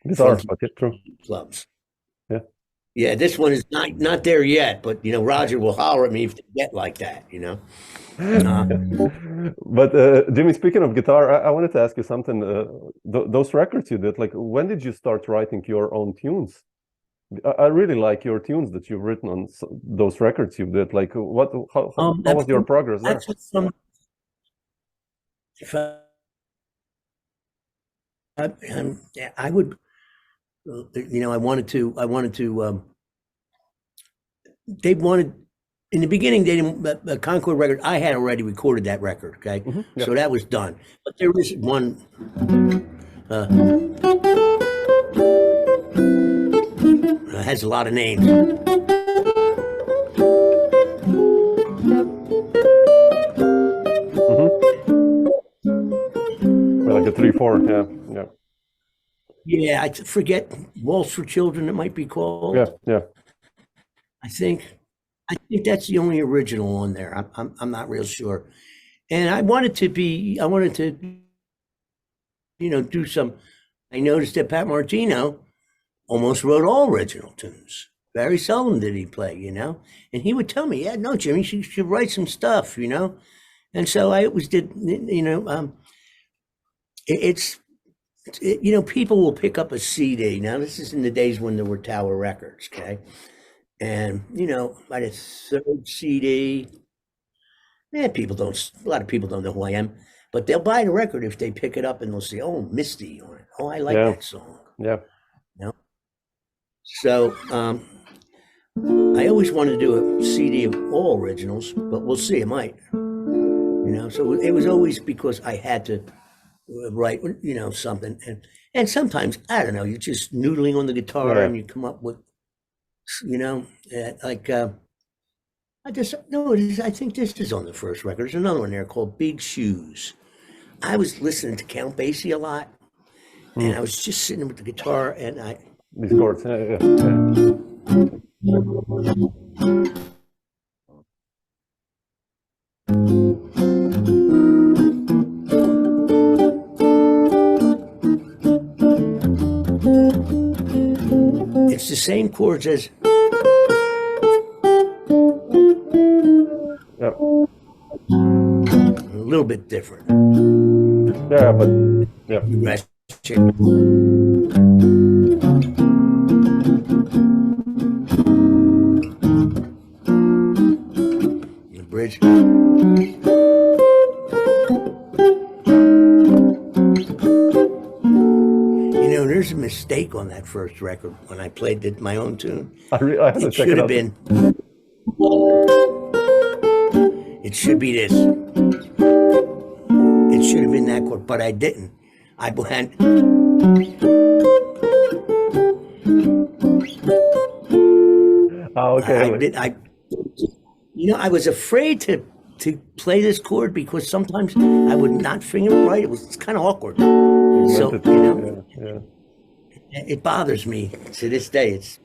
guitars, but it's true. Clubs. Yeah. Yeah, this one is not there yet, but you know, Roger will holler at me if they get like that, you know. But Jimmy, speaking of guitar, I wanted to ask you something. Those records you did, like, when did you start writing your own tunes? I really like your tunes that you've written on those records you did. Like, how was your progress there? I would, you know, I wanted to. They wanted, in the beginning, they didn't. The Concord record, I had already recorded that record. Okay, so that was done. But there is one. It has a lot of names. Like a 3/4, yeah. Yeah, I forget. Waltz for Children, it might be called. Yeah. I think that's the only original on there. I'm not real sure. And I wanted to, you know, do some. I noticed that Pat Martino almost wrote all original tunes. Very seldom did he play, you know. And he would tell me, "Yeah, no, Jimmy, you should write some stuff," you know. And so I always did, you know. You know, people will pick up a CD. Now, this is in the days when there were Tower Records, okay? And, you know, by the third CD, a lot of people don't know who I am, but they'll buy the record if they pick it up and they'll say, "Oh, Misty," or "Oh, I like that song." Yeah. You know? So, I always wanted to do a CD of all originals, but we'll see, it might. You know, so it was always because I had to write, you know, something, and sometimes I don't know, you're just noodling on the guitar and you come up with, you know, like I think this is on the first record. There's another one there called Big Shoes. I was listening to Count Basie a lot, and I was just sitting with the guitar, and these chords, yeah. It's the same chords as different. Yeah, but yeah. The bridge. There's a mistake on that first record when I played my own tune. I have to check it out. It should be this. It should have been that chord, but I didn't. I went. Oh, okay. I was afraid to play this chord because sometimes I would not finger it right. It's kind of awkward. So, it bothers me to this day. It's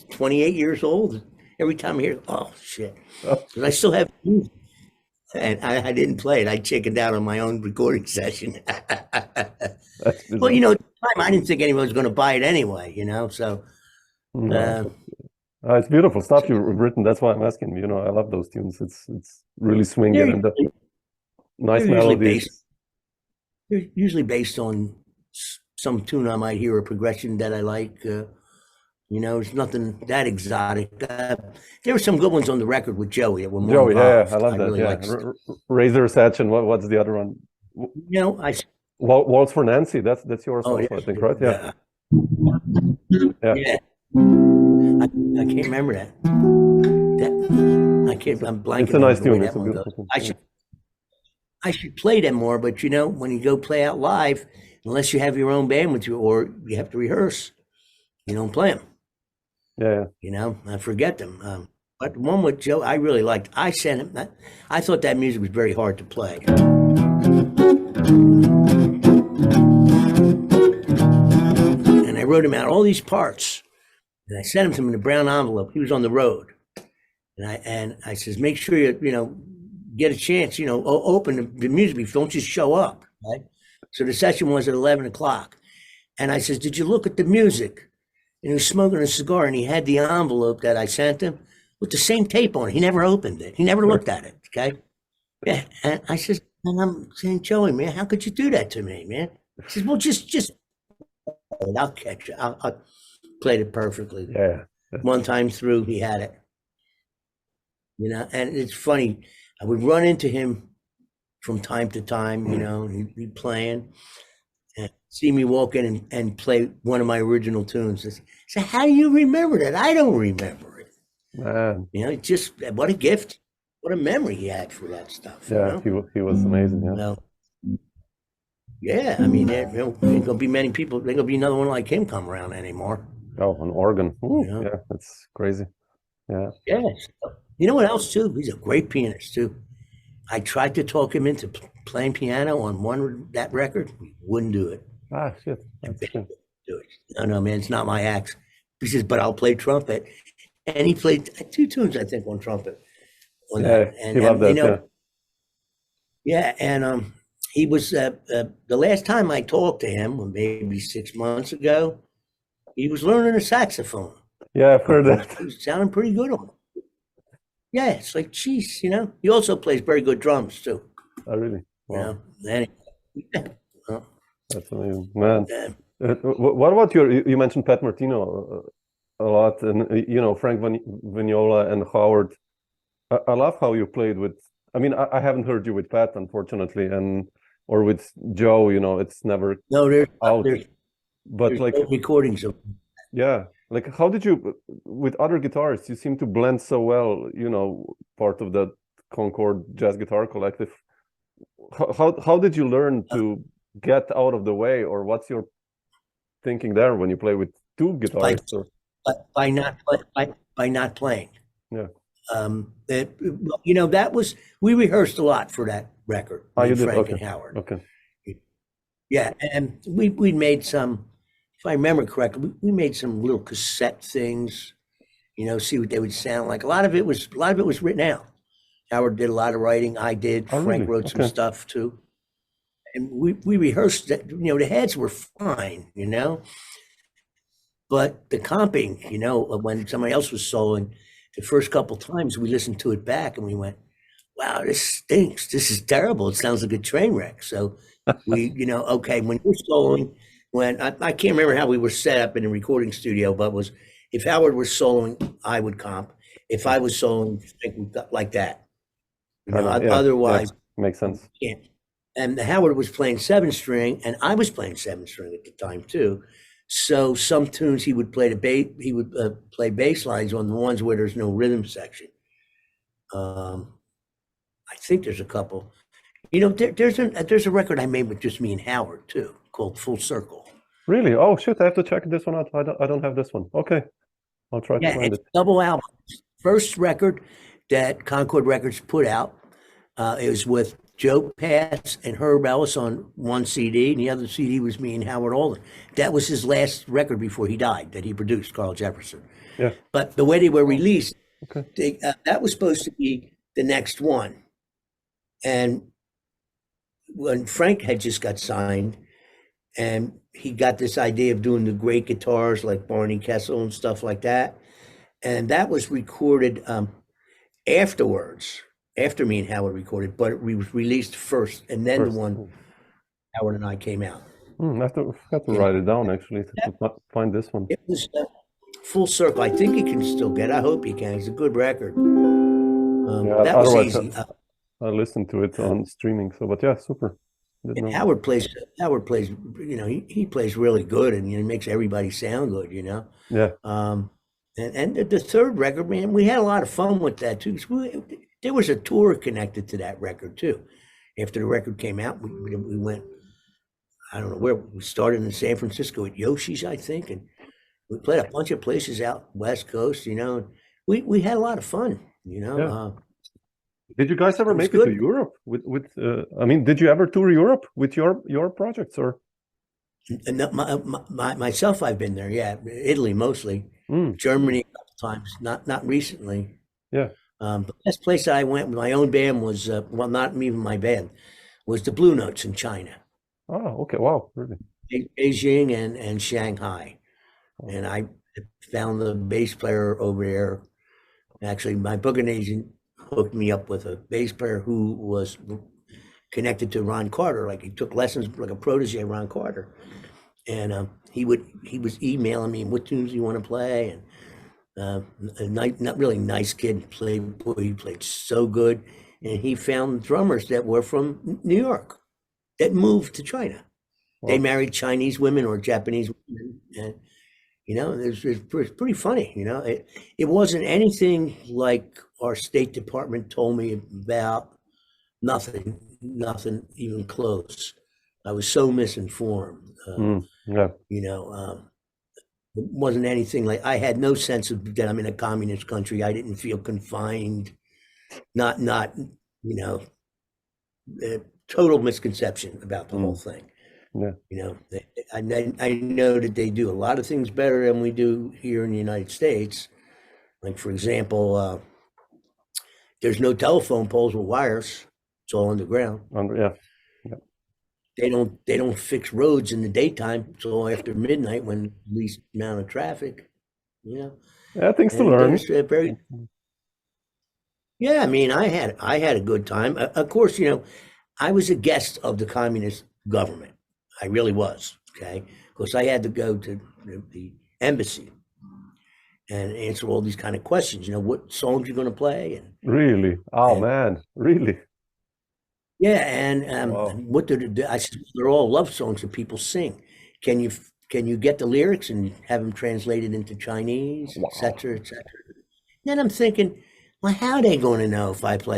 28 years old. Every time I hear, oh, shit. Because I still have music. And I didn't play it. I chickened out on my own recording session. Well, at the time, I didn't think anyone was going to buy it anyway, so. It's beautiful stuff you've written. That's why I'm asking. I love those tunes. It's really swinging and nice melodies. They're usually based on some tune I might hear, a progression that I like. It's nothing that exotic. There were some good ones on the record with Joey that were more involved. I love that. Really Razor's Edge, and what's the other one? Waltz for Nancy. That's yours also, I think, right? Yeah. I can't remember that. I'm blanking. It's a nice tune. It's a beautiful tune. I should play them more, but when you go play out live, unless you have your own band with you or you have to rehearse, you don't play them. Yeah. I forget them. But the one with Joe, I really liked. I sent him that. I thought that music was very hard to play. And I wrote him out all these parts, and I sent him to him in a brown envelope. He was on the road, and I says, make sure you get a chance, open the music. Don't just show up, right? So the session was at 11 o'clock. And I says, did you look at the music? And he was smoking a cigar, and he had the envelope that I sent him with the same tape on it. He never opened it. He never looked at it, okay? Yeah, and I says, and I'm saying, Joey, man, how could you do that to me, man? He says, well, just I'll catch you. I played it perfectly. Yeah. One time through, he had it. And it's funny. I would run into him from time to time, he'd be playing and see me walk in and play one of my original tunes. I said, how do you remember that? I don't remember it. Man. Just what a gift. What a memory he had for that stuff. Yeah, he was amazing. Yeah. I mean, there ain't going to be many people. There ain't going to be another one like him come around anymore. Oh, an organ. Yeah, that's crazy. Yeah. Yes. You know what else, too? He's a great pianist, too. I tried to talk him into playing piano on that record. He wouldn't do it. Ah, shit. That's good. Do it. No, man, it's not my axe. He says, but I'll play trumpet. And he played 2 tunes, I think, on trumpet. He loved that, Yeah, and he was, the last time I talked to him, maybe 6 months ago, he was learning a saxophone. Yeah, I've heard that. He was sounding pretty good on it. Yeah, it's like, geez, He also plays very good drums, too. Oh, really? Wow. Anyway. That's amazing. Man. What about you mentioned Pat Martino a lot, and, Frank Vignola and Howard. I love how you played with, I haven't heard you with Pat, unfortunately, or with Joe, it's never out. But like recordings of. Yeah. Like, how did you, with other guitarists, you seem to blend so well, part of that Concord Jazz Guitar Collective. How did you learn to get out of the way, or what's your thinking there when you play with 2 guitarists? By not playing. Yeah. That was, we rehearsed a lot for that record. You did? Frank Okay. and Howard. Okay. Yeah, and we made some. If I remember correctly, we made some little cassette things, see what they would sound like. A lot of it was written out. Howard did a lot of writing. I did. Oh, Frank really? wrote some stuff too. And we rehearsed that, the heads were fine, but the comping, when somebody else was soloing, the first couple times we listened to it back and we went, wow, this stinks. This is terrible. It sounds like a train wreck. So we, okay, when you're soloing, I can't remember how we were set up in the recording studio, but if Howard was soloing, I would comp. If I was soloing, like that. Otherwise, makes sense. Yeah. And Howard was playing 7-string, and I was playing 7-string at the time too. So some tunes he would play he would play bass lines on the ones where there's no rhythm section. I think there's a couple. There's a record I made with just me and Howard too, called Full Circle. Really? Oh shit! I have to check this one out. I don't have this one. Okay, I'll try to find it. Double album. First record that Concord Records put out. It was with Joe Pass and Herb Ellis on one CD, and the other CD was me and Howard Alden. That was his last record before he died that he produced, Carl Jefferson. Yeah. But the way they were released, okay, that was supposed to be the next one. And when Frank had just got signed, and he got this idea of doing the great guitars like Barney Kessel and stuff like that, and that was recorded afterwards. After me and Howard recorded, but it was released first, and then the one Howard and I came out. I have to write it down actually to find this one. It was Full Circle. I think you can still get. I hope you can. It's a good record. That was easy. I listened to it on streaming. So, but yeah, super. And Howard plays. He plays really good, and he makes everybody sound good. Yeah. And the third record, man, we had a lot of fun with that too. There was a tour connected to that record too. After the record came out, we went, I don't know where, we started in San Francisco at Yoshi's, I think, and we played a bunch of places out West Coast, we had a lot of fun, Yeah. Did you guys ever make it to Europe did you ever tour Europe with your projects or? Myself, I've been there, yeah. Italy mostly, Germany a couple times, not recently. Yeah. The best place I went with my own band was, not even my band, was the Blue Notes in China. Oh, okay. Wow. Really? Beijing and Shanghai. And I found the bass player over there. Actually, my booking agent hooked me up with a bass player who was connected to Ron Carter. Like he took lessons like a protege of Ron Carter. And he was emailing me, what tunes do you want to play? And a not really nice kid, he played so good, and he found drummers that were from New York that moved to China. Wow. They married Chinese women or Japanese women, and it's pretty funny. It wasn't anything like our State Department told me about. Nothing even close. I was so misinformed. Yeah. It wasn't anything like, I had no sense of that I'm in a communist country. I didn't feel confined, not total misconception about the whole thing. Yeah. I know that they do a lot of things better than we do here in the United States. Like, for example, there's no telephone poles with wires. It's all underground. Yeah. They don't fix roads in the daytime. It's all after midnight when least amount of traffic. Yeah, things to learn. Yeah, I mean, I had a good time. Of course, I was a guest of the communist government. I really was. Okay, because I had to go to the embassy and answer all these kind of questions. What songs you're going to play? And really, man, really. Yeah, and wow. What did I said? They're all love songs that people sing. Can you get the lyrics and have them translated into Chinese, wow. et cetera, et cetera? Then I'm thinking, well, how are they going to know if I play?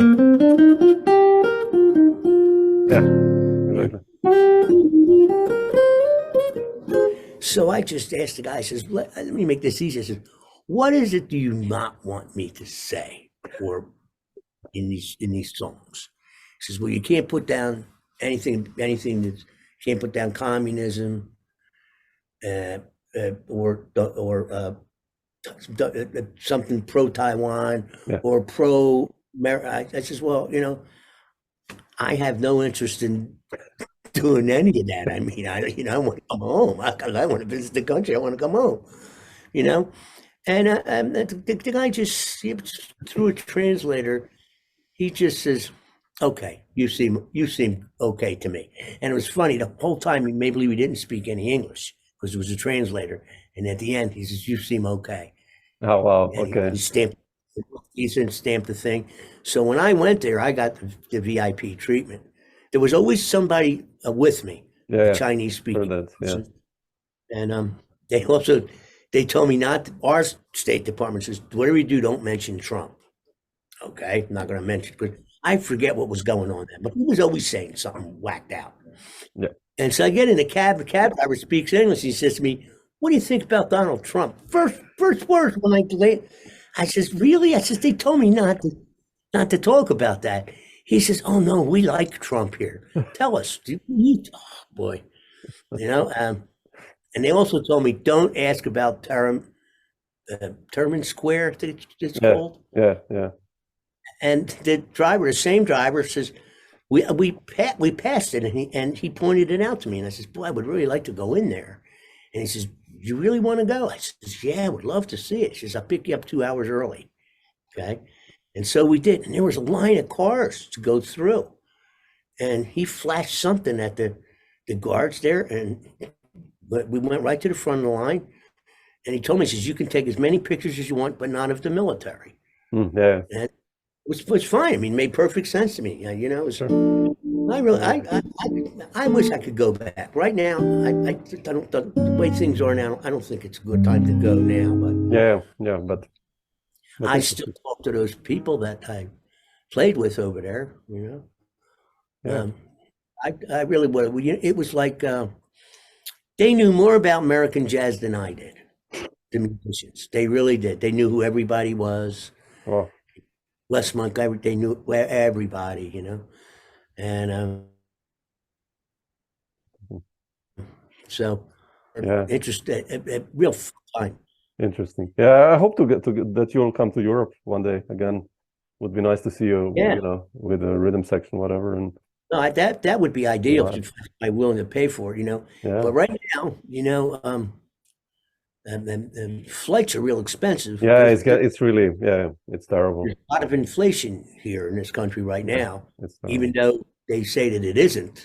Yeah, exactly. So I just asked the guy. I says, let me make this easy. I says, what is it do you not want me to say or in these songs? He says, well, you can't put down anything that can't put down communism or something pro Taiwan or pro. I says, well, I have no interest in doing any of that. I mean, I want to come home. I want to visit the country. I want to come home. And the guy just through a translator. he just says, "Okay, you seem okay to me." And it was funny the whole time. Maybe we didn't speak any English because it was a translator. And at the end, he says, "You seem okay." Oh, wow. And Okay. he stamped the thing. So when I went there, I got the VIP treatment. There was always somebody with me, Yeah. Chinese Heard speaking that. Yeah. person. And they told me not. Our State Department says, whatever you do, don't mention Trump. Okay, I'm not going to mention, but I forget what was going on there. But he was always saying something whacked out. Yeah. And so I get in the cab. The cab driver speaks English. He says to me, "What do you think about Donald Trump?" First words when I says, "Really?" I says, "They told me not to talk about that." He says, "Oh no, we like Trump here. Tell us." Oh boy, and they also told me don't ask about Terman Square. I think it's called. Yeah. And the same driver says, we passed it, and he pointed it out to me, and I says, "Boy, I would really like to go in there." And he says, "You really want to go?" I says, "Yeah, I would love to see it." He says, "I'll pick you up 2 hours early." Okay. And so we did. And there was a line of cars to go through. And he flashed something at the guards there. But we went right to the front of the line. And he told me, he says, "You can take as many pictures as you want, but not of the military." Yeah. And it was fine. I mean, it made perfect sense to me. I wish I could go back. Right now, I don't, the way things are now, I don't think it's a good time to go now. But Yeah. But I still talk to those people that I played with over there, Yeah. I really would. It was like they knew more about American jazz than I did. The musicians, they really did. They knew who everybody was. Oh, Les Montgomery, they knew everybody, and so Yeah. interesting, real fun. Interesting. Yeah, I hope to get that you'll come to Europe one day again. Would be nice to see you, Yeah. with a rhythm section, whatever. And No, that would be ideal Right. if I'm willing to pay for it, yeah, But right now, and flights are real expensive. yeah, There's it's really, it's terrible. a lot of inflation here in this country right now, It's even though they say that it isn't.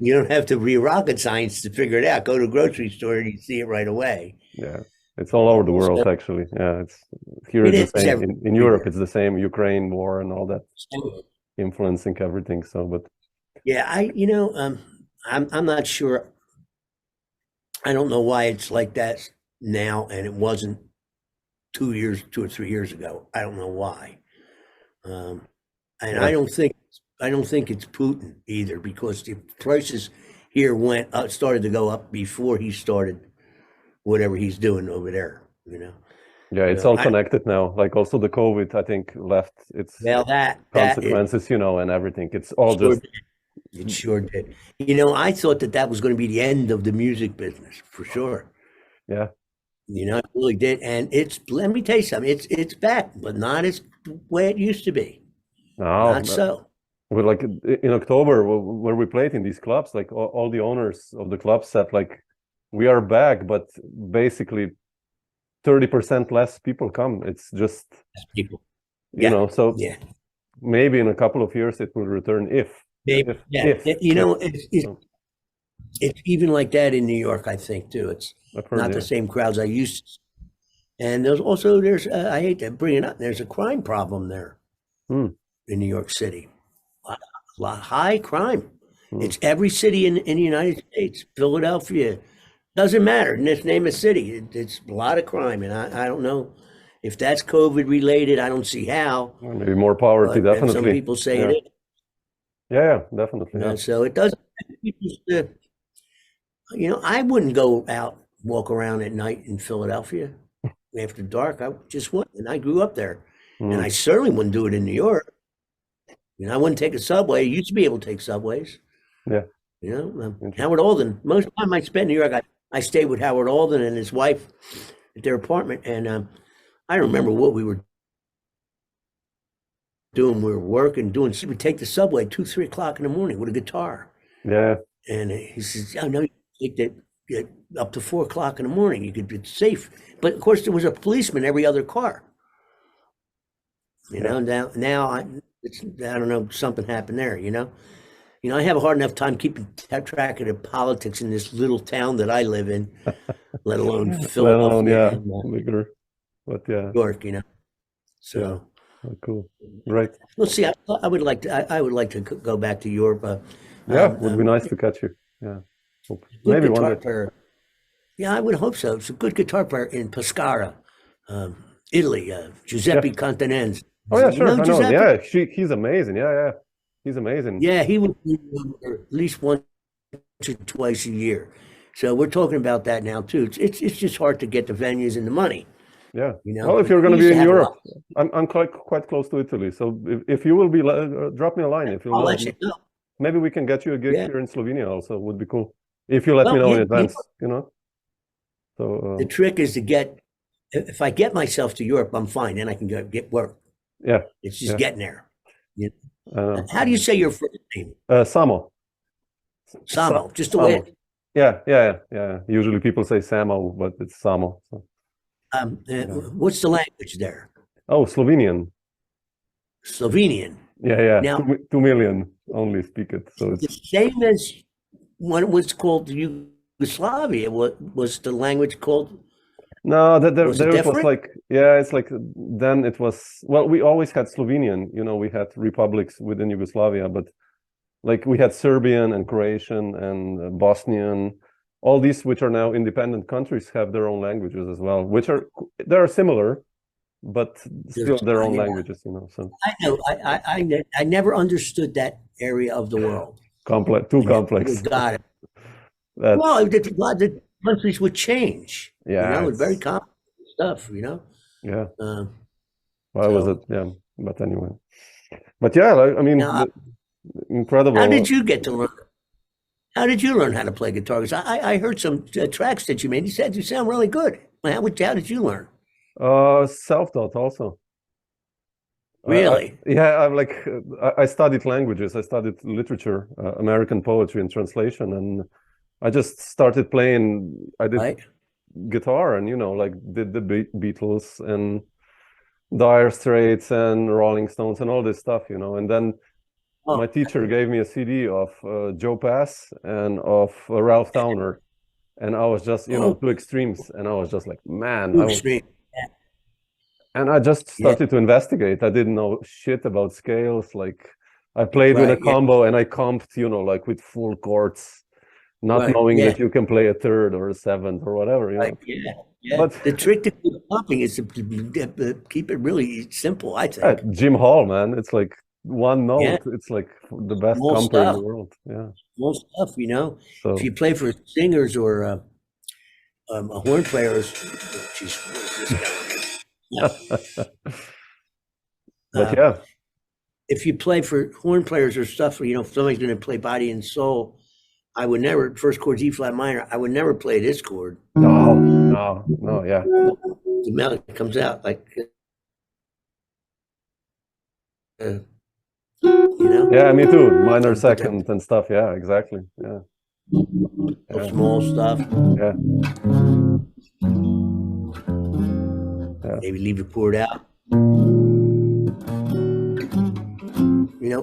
You don't have to be rocket science to figure it out. Go to a grocery store and you see it right away. yeah, it's all over the world So- actually. Yeah, it's here It it's the is same. In everywhere. Europe, it's the same. Ukraine war and all that influencing everything. So, but Yeah, I'm not sure. I don't know why it's like that now, and it wasn't 2 or 3 years ago. I don't know why. And Yeah. I don't think it's Putin either, because the prices here started to go up before he started whatever he's doing over there. yeah, it's Yeah, all connected now. Like also the COVID, I think, left its Well, that consequences, and everything. It's all sure just did. It sure did. I thought that was going to be the end of the music business for sure. yeah. It really did. And let me tell you something, it's back, but not as the way it used to be. No, Not so. But like in October, where we played in these clubs, like all the owners of the clubs said, like, we are back, but basically 30% less people come. It's just, People. so Yeah. maybe in a couple of years it will return if. Maybe. If. It's even like that in New York, I think, too. It's I've heard, not the same crowds I used to. And there's I hate to bring it up, there's a crime problem there in New York City. A lot high crime. It's every city in the United States. Philadelphia, doesn't matter. Just name a city. It's a lot of crime, and I don't know if that's COVID related. I don't see how. Maybe more power to definitely. Some people say it is. Yeah, definitely. Yeah. So it does. I wouldn't go out, walk around at night in Philadelphia after dark. I just wouldn't. And I grew up there. And I certainly wouldn't do it in New York. I wouldn't take a subway. I used to be able to take subways. Yeah. Howard Alden. Most of the time I spent in New York, I stayed with Howard Alden and his wife at their apartment. And I remember what we were doing. We were working, we would take the subway 2, 3 o'clock in the morning with a guitar. Yeah. And he says, "I know you take that up to 4 o'clock in the morning. You could be safe." But of course, there was a policeman every other car. Now I don't know, something happened there, you know? I have a hard enough time keeping track of the politics in this little town that I live in, let alone Let alone, Philadelphia yeah, and bigger. But yeah, New York, you know? So, oh, cool. Right. let's see, I would like to, I would like to go back to Europe. Yeah, would be nice to catch you. Yeah. Hope- Good Maybe one guitar day. player. Yeah, I would hope so. It's a good guitar player in Pescara, Italy, Giuseppe Continenza. Oh yeah, You sure. know I know. Giuseppe? Yeah, he's amazing. Yeah. He's amazing. Yeah, he would be at least once or twice a year. So we're talking about that now too. It's just hard to get the venues and the money. Yeah. You know, Well, if you're we going to used be to in have a Europe, lot. I'm quite close to Italy. So if you will be, drop me a line if you I'll know. let you know. Maybe we can get you a gig Yeah. here in Slovenia also. Would be cool. If you let me Well, know in yeah, advance, you know. So the trick is to get. If I get myself to Europe, I'm fine. Then I can go get work. yeah, It's just yeah. getting there. You I know. How do you say your first name? Samo. Samo. Just the way. Samo. Yeah. Usually people say Samo, but it's Samo. So. What's the language there? Oh, Slovenian. Slovenian. Yeah. Now, 2 million only speak it. So the it's same as when it was called Yugoslavia. What was the language called? no, Was it there it was different? like, yeah, it's like then it was, well, we always had Slovenian, you know, we had republics within Yugoslavia, but like we had Serbian and Croatian and Bosnian, all these which are now independent countries have their own languages as well, which are, they're similar, but still their own Yeah. languages, you know, so I know. I never understood that area of the world. too complex. We got it. That's, Well, the countries would change. yeah, It's very it's, complicated stuff. yeah, Um, why was so- it? Yeah, but anyway, but yeah, like, I mean, Now, incredible. how did you get to learn? How did you learn how to play guitar? 'Cause I heard some tracks that you made. You said you sound really good. How did you learn? Self-taught also. Really? I'm like, I studied languages. I studied literature, American poetry and translation, and I just started playing. I did Right? guitar, and you know, like did the Beatles and Dire Straits and Rolling Stones and all this stuff, you know. And then Oh. my teacher gave me a CD of Joe Pass and of Ralph Towner, and I was just, you know, Oh. two extremes, and I was just like, man, Too extreme. and I just started to investigate. I didn't know shit about scales. Like I played with a Right, yeah. combo and I comped, you know, like with full chords, not Right, knowing yeah. that you can play a third or a seventh or whatever, you know. Right, yeah. But The trick to good pumping is to keep it really simple, I think. yeah, Jim Hall, man, it's like one note. Yeah. It's like the best Small comper in the stuff. world. Yeah. Small stuff, So If you play for singers or a horn player, geez, what is this guy? but yeah. If you play for horn players or stuff, if somebody's going to play body and soul, I would never, first chord's E flat minor, I would never play this chord. No, yeah. The melody comes out like, Yeah, me too. Minor second and stuff. Yeah, exactly. Yeah. Small stuff. Yeah. Maybe leave the chord out.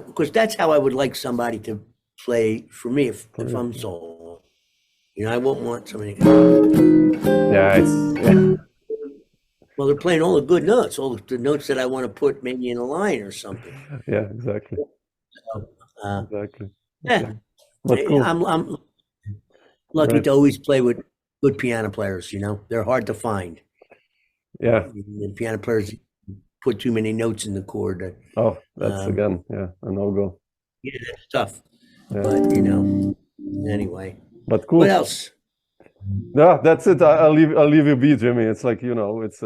Because that's how I would like somebody to play for me if I'm solo. I won't want somebody. Yeah, Well, they're playing all the good notes, all the notes that I want to put maybe in a line or something. Yeah, exactly. Exactly. Yeah. But cool. I'm lucky to always play with good piano players. They're hard to find. Yeah. The piano players put too many notes in the chord. That's again, a no-go. Yeah, that's tough. Yeah. But anyway. But cool. What else? Yeah, that's it. I'll leave you be, Jimmy. It's like, it's